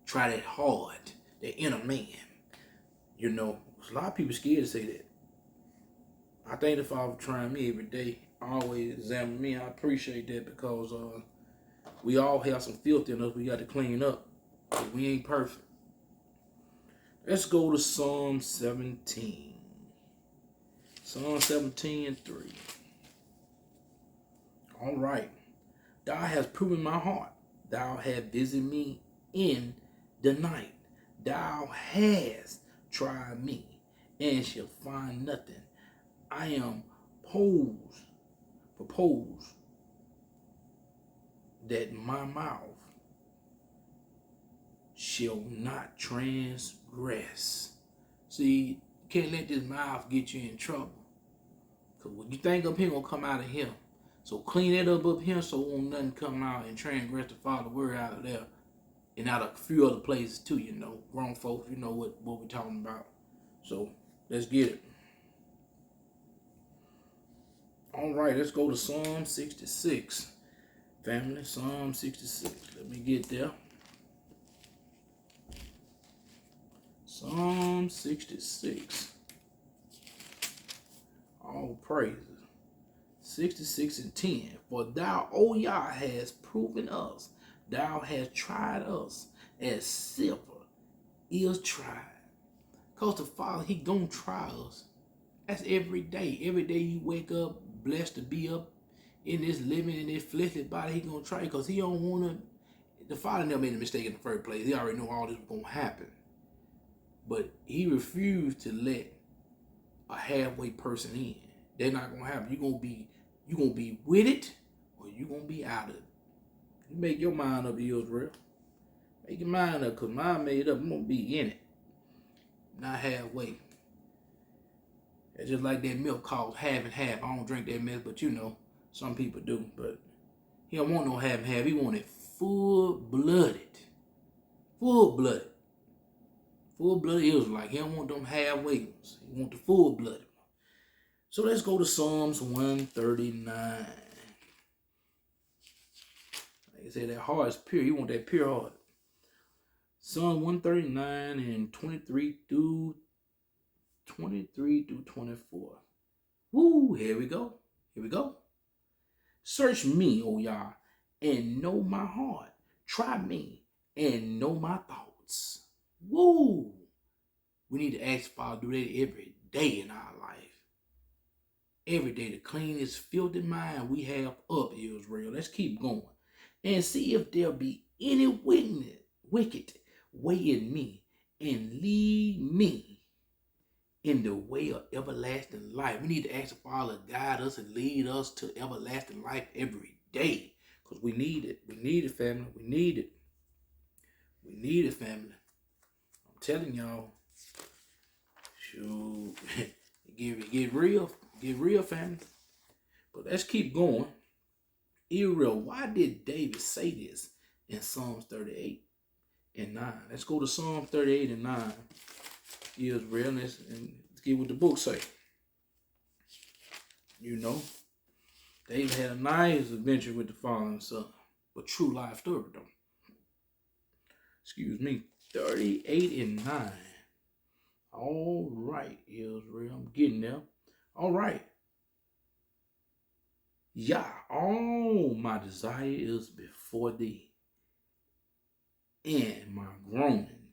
Try that heart, that inner man. You know, a lot of people scared to say that. I thank the Father for trying me every day. Always examine me. I appreciate that, because we all have some filth in us we got to clean up. But we ain't perfect. Let's go to Psalm 17. Psalm 17 and 3. All right. Thou hast proven my heart. Thou hast visited me in the night. Thou hast tried me and shall find nothing. I am propose that my mouth shall not transgress. See, you can't let this mouth get you in trouble. Because what you think up here gonna come out of here. So clean it up here, so won't nothing come out and transgress the Father's word out of there. And out of a few other places too, you know. Grown folks, you know what we're talking about. So let's get it. All right, let's go to Psalm 66. Family, Psalm 66. Let me get there. Psalm 66. All praises. 66 and 10. For thou, O Yah, hast proven us. Thou hast tried us as silver is tried. Because the Father, he gonna try us. That's every day. Every day you wake up, blessed to be up in this living, in this fleshly body, he gonna try you, because he don't want to. The Father never made a mistake in the first place. He already knew all this was gonna happen. But he refused to let a halfway person in. They're not gonna happen. You gonna be with it, or you gonna be out of it. You make your mind up, Israel. Make your mind up, because mine made up. I'm gonna be in it, not halfway. It's just like that milk called half and half. I don't drink that milk, but you know, some people do. But he don't want no half and half. He want it full-blooded. Full-blooded. Full-blooded Israelite. He don't want them halfway ones. He want the full-blooded. So let's go to Psalms 139. Like I said, that heart is pure. You want that pure heart. Psalm 139 and 23 through 24. Woo, here we go. Here we go. Search me, O Yah, and know my heart. Try me and know my thoughts. Woo. We need to ask Father to do that every day in our life. Every day, the cleanest, filthy mind we have up, Israel. Let's keep going. And see if there be any wicked way in me, and lead me in the way of everlasting life. We need to ask the Father to guide us and lead us to everlasting life every day. Because we need it. We need it, family. We need it. We need it, family. I'm telling y'all. Shoot. Get real. Get real, family. But let's keep going. Israel, why did David say this in Psalms 38 and 9? Let's go to Psalm 38 and 9. Israel, and let's get what the book say. You know, David had a nice adventure with the fallen son. But true life story, though. Excuse me. 38 and 9. All right, Israel. I'm getting there. All right. Yah, all my desire is before thee, and my groaning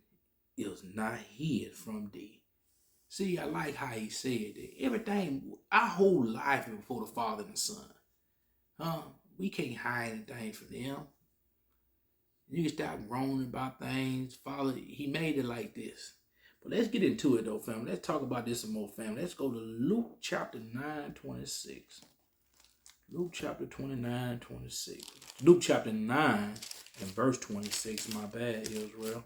is not hid from thee. See, I like how he said that. Everything, our whole life is before the Father and the Son. We can't hide anything from them. You can stop groaning about things. Father, he made it like this. But let's get into it though, family. Let's talk about this some more, family. Let's go to Luke chapter 9:26. Luke chapter 29:26. Luke chapter 9 and verse 26. My bad, Israel.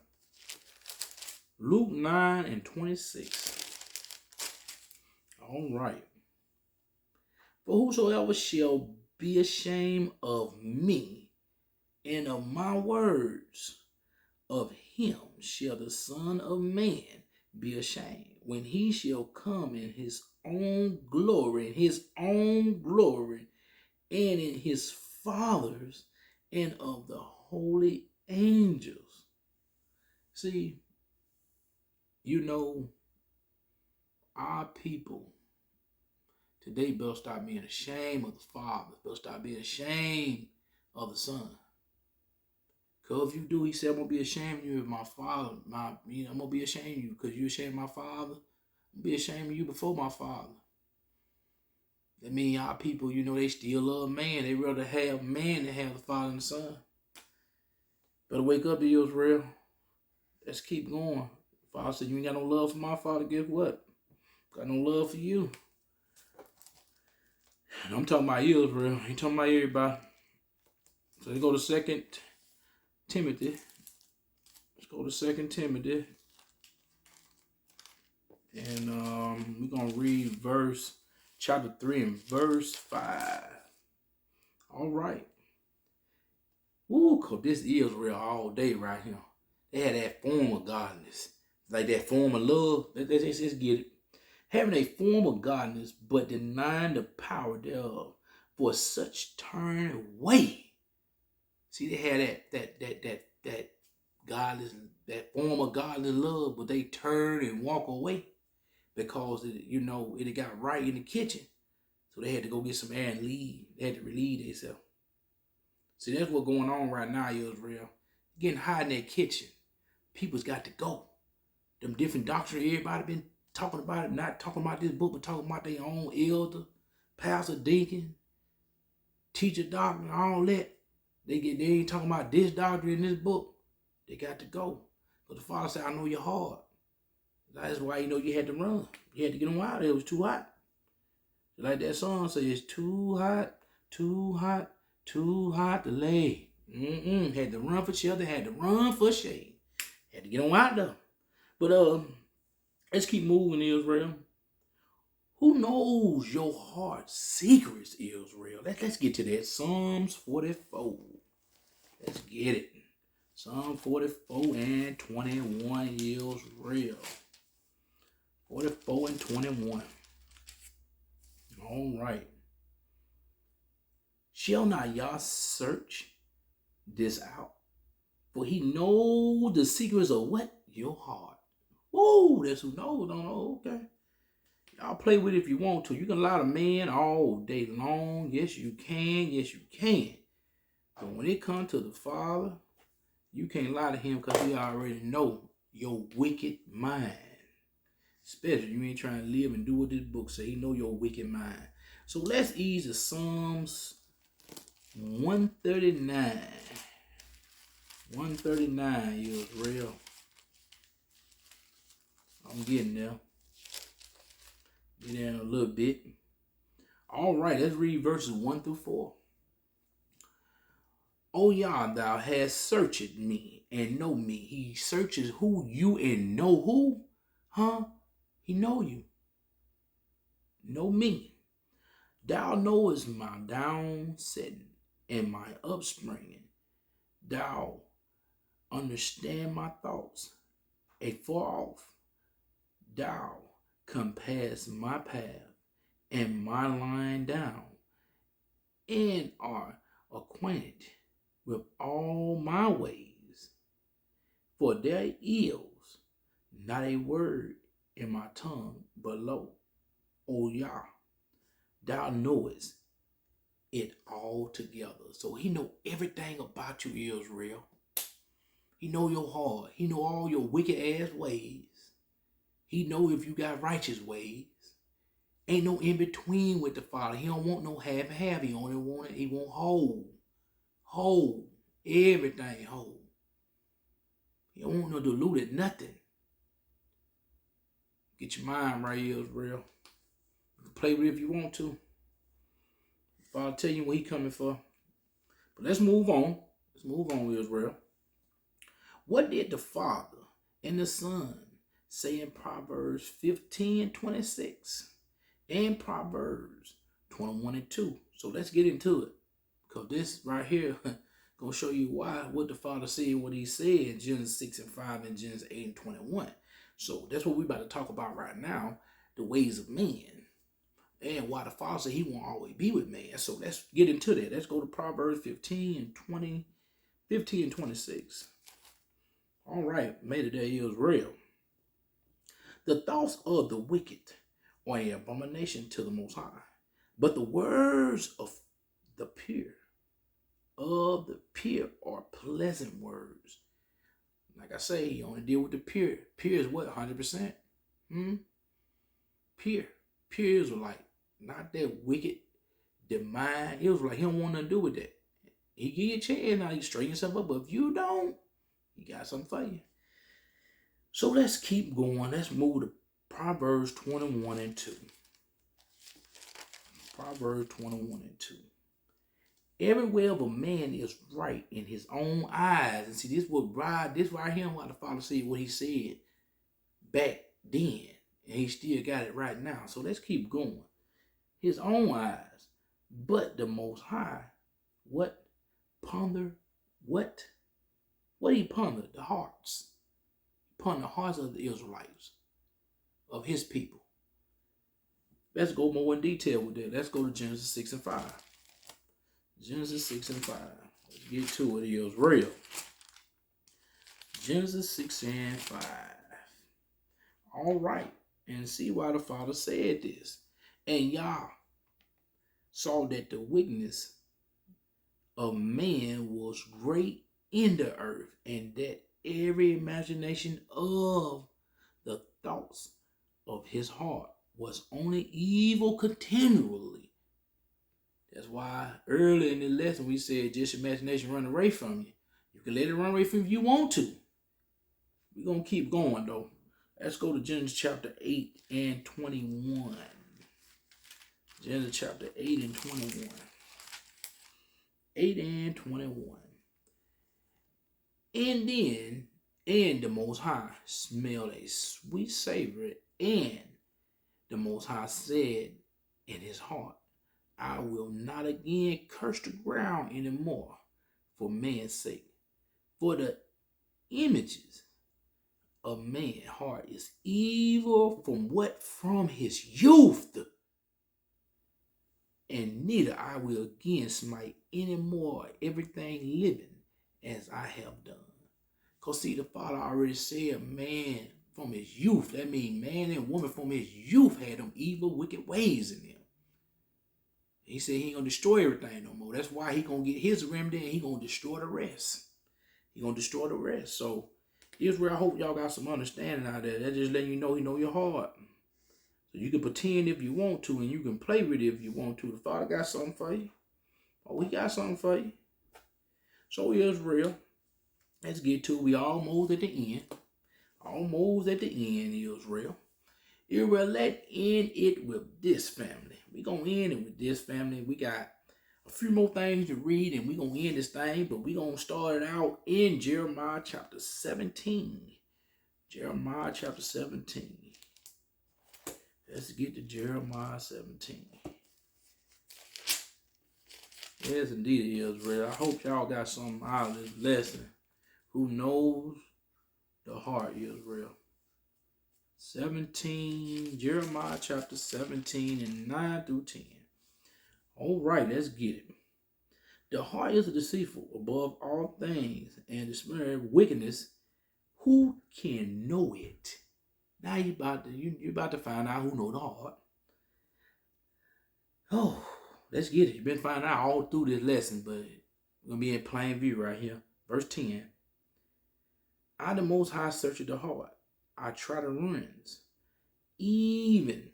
Luke 9 and 26. All right. For whosoever shall be ashamed of me and of my words, of him shall the Son of Man be ashamed, when he shall come in his own glory, and in his Father's and of the holy angels. See, you know, our people today better start being ashamed of the Father, better start being ashamed of the Son. Because if you do, he said, I'm going to be ashamed of you if my Father, I'm going to be ashamed of you because you're ashamed of my Father. I'm going to be ashamed of you before my Father. That means our people, you know, they still love man. They rather have man than have the Father and the Son. Better wake up, Israel. Let's keep going. Father said, you ain't got no love for my Father. Guess what? Got no love for you. And I'm talking about Israel. I ain't talking about everybody. So let's go to 2 Timothy. Let's go to 2 Timothy. And we're going to read chapter 3 and verse 5. All right. Woo, because this is real all day right here. They had that form of godliness. Like that form of love. Let's get it. Having a form of godliness, but denying the power thereof. For such turn away. See, they had that godless, that form of godly love, but they turn and walk away because it got right in the kitchen. So they had to go get some air and leave. They had to relieve themselves. See, that's what's going on right now, Israel. Getting hot in that kitchen. People's got to go. Them different doctors, everybody been talking about it, not talking about this book, but talking about their own elder, pastor, deacon, teacher, doctor, all that. They ain't talking about this doctor in this book. They got to go. But the Father said, I know your heart. That's why you had to run. You had to get them out of there. It was too hot. Like that song says, it's too hot, too hot, too hot to lay. Had to run for shelter, had to run for shade. Had to get them out there. But let's keep moving, Israel. Who knows your heart's secrets, Israel? Let's get to that. Psalms 44. Let's get it. Psalm 44 and 21 is real. 44 and 21. All right. Shall not Yah search this out? For he knows the secrets of what? Your heart. Whoa, that's who knows, don't know. Okay. Y'all play with it if you want to. You can lie to man all day long. Yes, you can. Yes, you can. But when it comes to the Father, you can't lie to him because he already know your wicked mind. Especially you ain't trying to live and do what this book say. He know your wicked mind. So let's ease to Psalms 139. 139 is real. I'm getting there. Get there in a little bit. All right, let's read verses 1 through 4. O Yah, thou hast searched me and know me. He searches who? You and know who? Huh? He know you. Know me. Thou knowest my downsetting and my upspringing. Thou understand my thoughts afar off. Thou compass my path and my lying down, and are acquainted with all my ways. For there is not a word in my tongue below. O Yah, thou knowest it all together. So he know everything about you, Israel. He know your heart. He know all your wicked ass ways. He know if you got righteous ways. Ain't no in between with the Father. He don't want no half and half. He only want it. He want whole. Whole. Everything whole. He don't want no diluted nothing. Get your mind right, Israel. You can play with it if you want to. Father tell you what he coming for. But let's move on. Let's move on, Israel. What did the Father and the Son say in Proverbs 15:26 and Proverbs 21 and 2? So let's get into it. Because this right here gonna show you what the Father said, what he said in Genesis 6 and 5 and Genesis 8 and 21. So that's what we're about to talk about right now, the ways of man. And why the Father said he won't always be with man. So let's get into that. Let's go to Proverbs 15 and 26. All right, made it there is real. The thoughts of the wicked are an abomination to the Most High, but the words of the pure are pleasant words. Like I say, he only deal with the pure. Pure is what? 100%? Pure. Pure is like not that wicked, the mind. It was like he don't want nothing to do with that. He give you a chance now, you straighten yourself up, but if you don't, he got something for you. So let's keep going. Let's move to Proverbs 21 and 2. Proverbs 21 and 2. Every way of a man is right in his own eyes. And see, this right here, why the Father said what he said back then. And he still got it right now. So let's keep going. His own eyes. But the Most High, what? Ponder what? What he pondered? The hearts. Upon the hearts of the Israelites, of his people. Let's go more in detail with that. Let's go to Genesis 6 and 5. Genesis 6 and 5. Let's get to it. It is real. Genesis 6 and 5. All right. And see why the Father said this. And Yah saw that the wickedness of man was great in the earth, and that every imagination of the thoughts of his heart was only evil continually. That's why early in the lesson we said just imagination run away from you. You can let it run away from you if you want to. We're going to keep going though. Let's go to Genesis chapter 8 and 21. Genesis chapter 8 and 21. 8 and 21. And the Most High smelled a sweet savor, and the Most High said in his heart, I will not again curse the ground anymore for man's sake. For the images of man's heart is evil from what? From his youth. And neither I will again smite any more everything living as I have done. Because see, the Father already said man from his youth. That means man and woman from his youth had them evil, wicked ways in them. He said he ain't going to destroy everything no more. That's why he going to get his remedy and he going to destroy the rest. He going to destroy the rest. So, Israel, I hope y'all got some understanding out there. That just letting you know your heart. So you can pretend if you want to, and you can play with it if you want to. The Father got something for you. Oh, he got something for you. So Israel, let's get to it. We almost at the end. Almost at the end, Israel. Israel, let end it with this family. We're going to end it with this family. We got a few more things to read, and we're going to end this thing, but we're going to start it out in Jeremiah chapter 17. Jeremiah chapter 17. Let's get to Jeremiah 17. Yes, indeed, Israel. I hope y'all got something out of this lesson. Who knows the heart, Israel? 17, Jeremiah chapter 17 and 9 through 10. All right, let's get it. The heart is deceitful above all things, and the spirit of wickedness. Who can know it? Now you're about to find out who knows the heart. Oh, let's get it. You've been finding out all through this lesson, but we're going to be in plain view right here. Verse 10. I, the Most High, search the heart. I try the ruins, even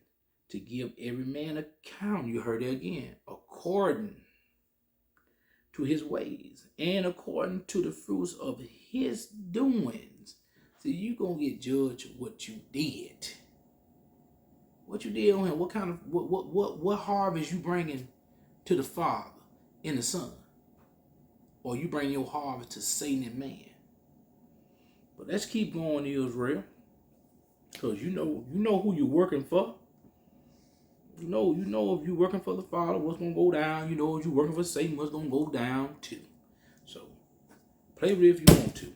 to give every man account. You heard it again. According to his ways and according to the fruits of his doings. See, you're going to get judged what you did. What you did on him. What kind of, what harvest you bringing to the Father and the Son? Or you bring your harvest to Satan and man. But let's keep going, Israel. Because you know who you're working for. You know if you're working for the Father, what's going to go down. You know if you're working for Satan, what's going to go down too. So, play with it if you want to.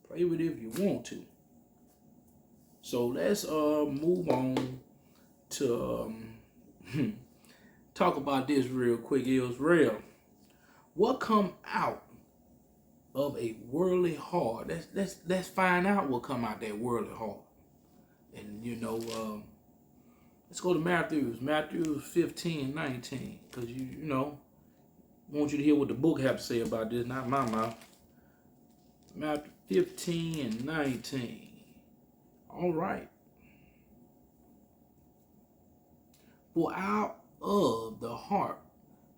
Play with it if you want to. So, let's move on to talk about this real quick, Israel. What come out of a worldly heart? Let's find out what come out that worldly heart. And let's go to Matthew 15, 19. Because I want you to hear what the book have to say about this, not my mouth. Matthew 15 and 19. All right. For out of the heart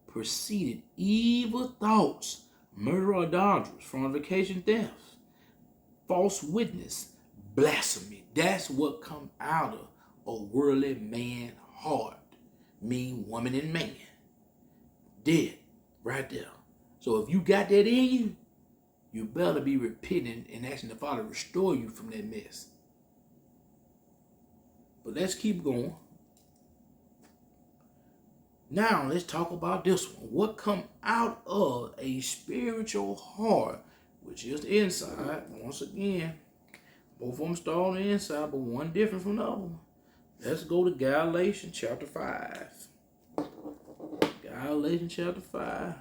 proceeded evil thoughts, murder, adultery, fornication, theft, false witness, blasphemy. That's what come out of a worldly man heart. Mean woman and man. Dead. Right there. So if you got that in you, you better be repenting and asking the Father to restore you from that mess. But let's keep going. Now let's talk about this one. What come out of a spiritual heart, which is the inside. Once again, both of them start on the inside, but one different from the other one. Let's go to Galatians chapter 5. Galatians chapter 5.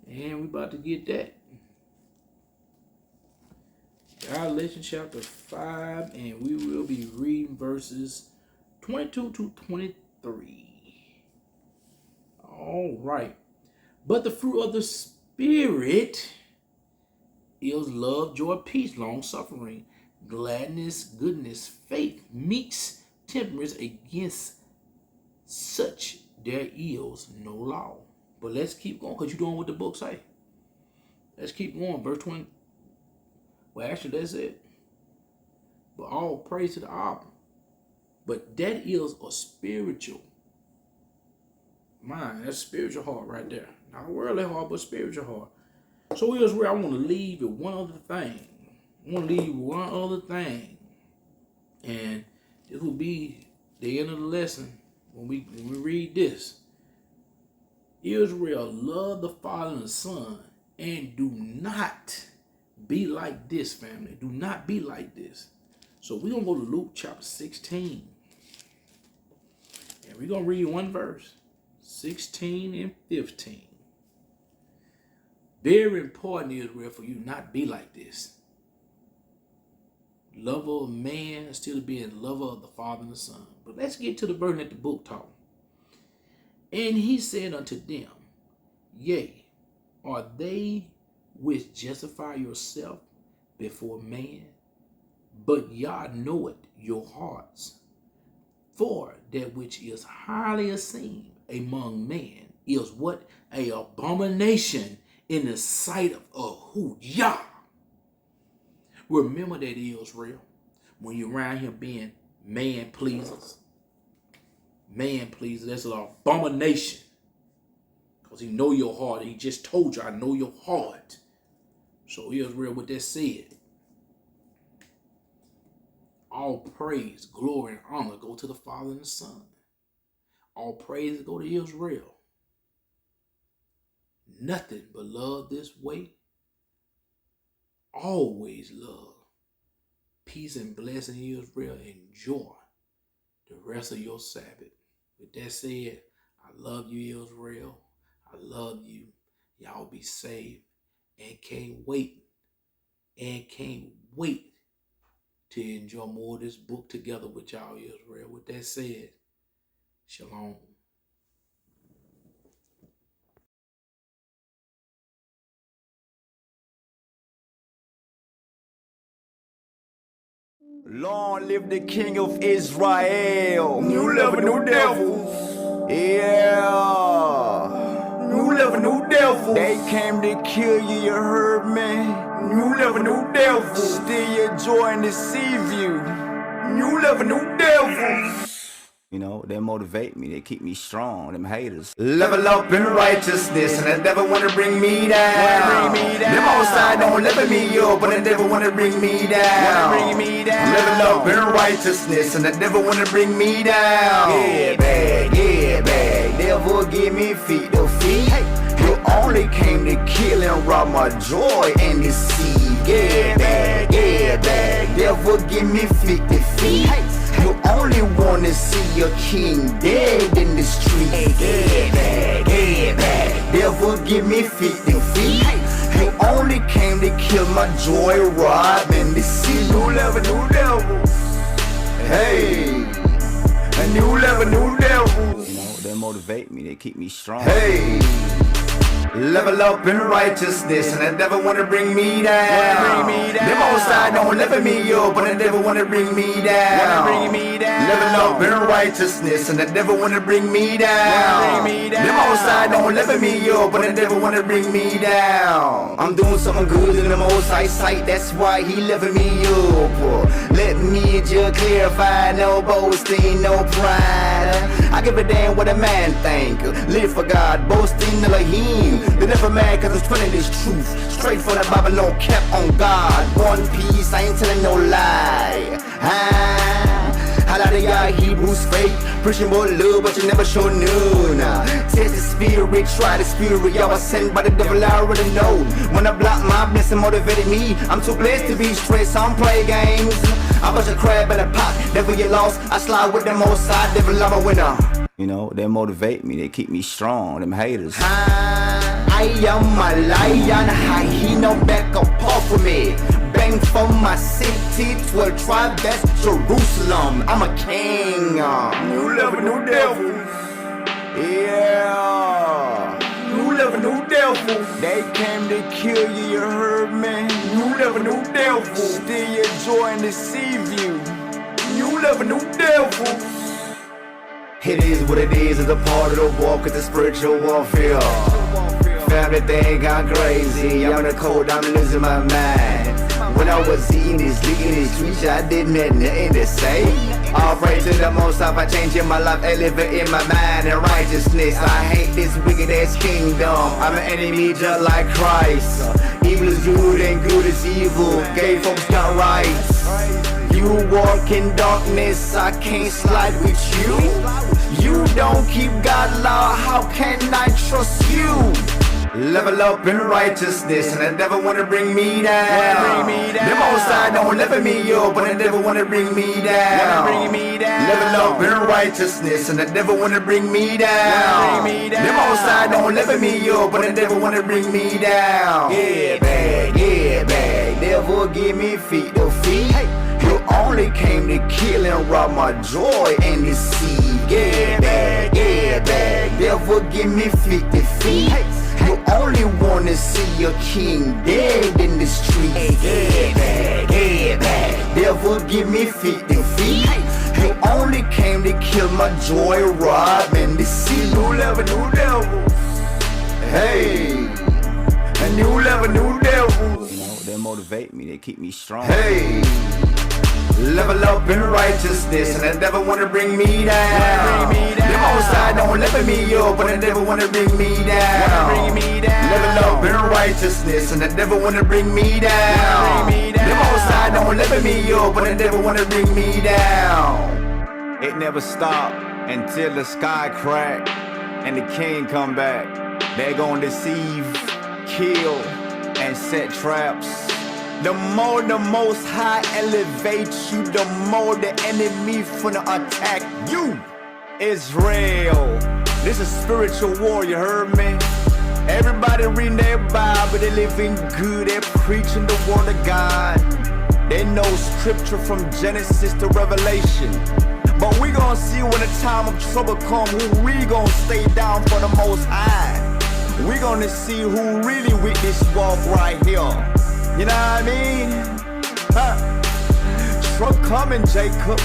And we about to get that. Galatians chapter 5, and we will be reading verses 22 to 23. All right. But the fruit of the Spirit is love, joy, peace, long suffering, gladness, goodness, faith, meekness, temperance. Against such there is no law. But let's keep going, because you're doing what the book say. Let's keep going. Verse 20. Well, actually, that's it. But all praise to the Abba. But that is a spiritual mind. That's a spiritual heart right there. Not a worldly heart, but spiritual heart. So here's where I want to leave with one other thing. And this will be the end of the lesson when we read this. Israel, love the Father and the Son, and do not be like this, family. Do not be like this. So we're going to go to Luke chapter 16. And we're going to read one verse, 16 and 15. Very important, Israel, for you not be like this. Lover of man still being lover of the Father and the Son. But let's get to the verse that the book taught. And he said unto them, Yea, are they which justify yourself before man? But Yah knoweth your hearts. For that which is highly esteemed among men is what? A abomination in the sight of who? Yah. Remember that, Israel, when you're around here being man pleasers. Man pleaser, that's an abomination. Because he know your heart. He just told you, I know your heart. So Israel, with that said, all praise, glory, and honor go to the Father and the Son. All praise go to Israel. Nothing but love this way. Always love. Peace and blessing, Israel. Enjoy the rest of your Sabbath. With that said, I love you, Israel. I love you. Y'all be safe. And can't wait. To enjoy more of this book together with y'all, Israel. With that said, shalom. Long live the King of Israel. New level, new devil. Yeah. New level, new devil. They came to kill you, you heard me. New level, new devil. Steal your joy and deceive you. New level, new devil. You know, they motivate me, they keep me strong, them haters. Level up in righteousness, and the devil wanna bring me down. Them outside don't level me up, but the devil wanna bring me down. Level up in righteousness, and the devil wanna bring me down. Yeah, bad, devil give me feet to feed. You only came to kill and rob my joy and deceive. Yeah, bad, devil give me feet to feed. You only wanna see your king dead in the street. Yeah, bad, devil give me feet to feed. You only came to kill my joy, rob, and deceive. New level, new devil. Hey, a new level, new devil. You know, they motivate me, they keep me strong. Hey. Level up in righteousness, and the devil wanna bring me down. Them outside don't level me up, but the devil wanna bring me down. Level up in righteousness, and the devil wanna bring me down. Them outside don't level me up, but the devil wanna bring me down. I'm doing something good in the Most High sight, that's why he level me up. Let me just clarify, no boasting, no pride. I give a damn what a man think. Live for God, boasting Elohim. They never mad cause I'm telling this truth. Straight for the Babylon, kept on God. One piece, I ain't telling no lie. A lot of y'all Hebrews fake, preaching more love but you never show none. Test the spirit, try the spirit, y'all was sent by the devil, I already know. When I block my blessing motivated me, I'm too blessed to be stressed, I don't play games. I bust a crab in a pot, never get lost, I slide with them outside, devil, I'm a winner. You know, they motivate me, they keep me strong, them haters. I am a lion, high, he no back up off of me. Bang from my city, 12 tribe, that's Jerusalem. I'm a king. New level, new devil. Yeah. New level, new devil. They came to kill you, you heard me. New level, new devil. Steal your joy and deceive you. New level, new devil. It is what it is, it's a part of the walk, it's a spiritual warfare. Family thing gone crazy, I'm in the cold, I'm losing my mind. When I was eating this, leaking these streets, I didn't have nothing to say. All praise to the Most High, I changing my life, elevate in my mind and righteousness. I hate this wicked ass kingdom, I'm an enemy just like Christ. Evil is good and good is evil, gay folks got rights. You walk in darkness, I can't slide with you. You don't keep God law, how can I trust you? Level up in righteousness, and the devil wanna bring me down. Them on side don't level me up, but the devil wanna bring me down. Level up in righteousness, and the devil wanna bring me down. Them on side don't level me up, but the devil wanna bring me down. Yeah, bag, devil give me feet to feed. You only came to kill and rob my joy and deceive. Yeah, bag, devil give me feet to feed. You only wanna see your king dead in the streets. Yeah, bag, devil give me feet to feed. You only came to kill my joy, rob and deceive. New level, new devils. Hey, a new level, new devils. You know, they motivate me, they keep me strong. Hey. Level up in righteousness, and the devil wanna bring me down. Them on side don't level me up, but the devil wanna bring me down. Level up in righteousness, and the devil wanna bring me down. Them on side don't level me up, but the devil wanna bring me down. It never stopped until the sky crack and the king come back. They gon' deceive, kill, and set traps. The more the Most High elevates you, the more the enemy finna attack you. Israel, this is spiritual war, you heard me? Everybody reading their Bible, they living good, they preaching the word of God. They know scripture from Genesis to Revelation. But we gonna see when the time of trouble come, who we gonna stay down for the Most High. We gonna see who really with this walk right here. You know what I mean? Trouble coming, Jacob.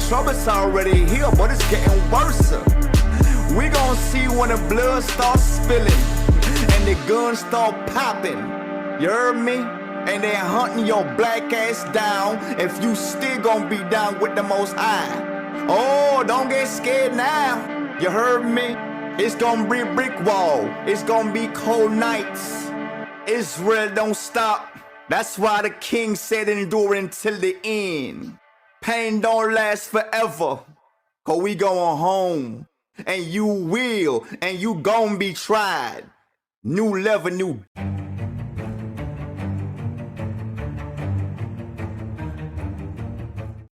Trouble's already here, but it's getting worse. We gon' see when the blood starts spilling and the guns start popping. You heard me? And they hunting your black ass down if you still gon' be down with the Most High. Oh, don't get scared now. You heard me? It's gonna be a brick wall. It's gonna be cold nights. Israel don't stop. That's why the king said endure until the end. Pain don't last forever, cause we going home. And you will, and you gon' be tried. New level, new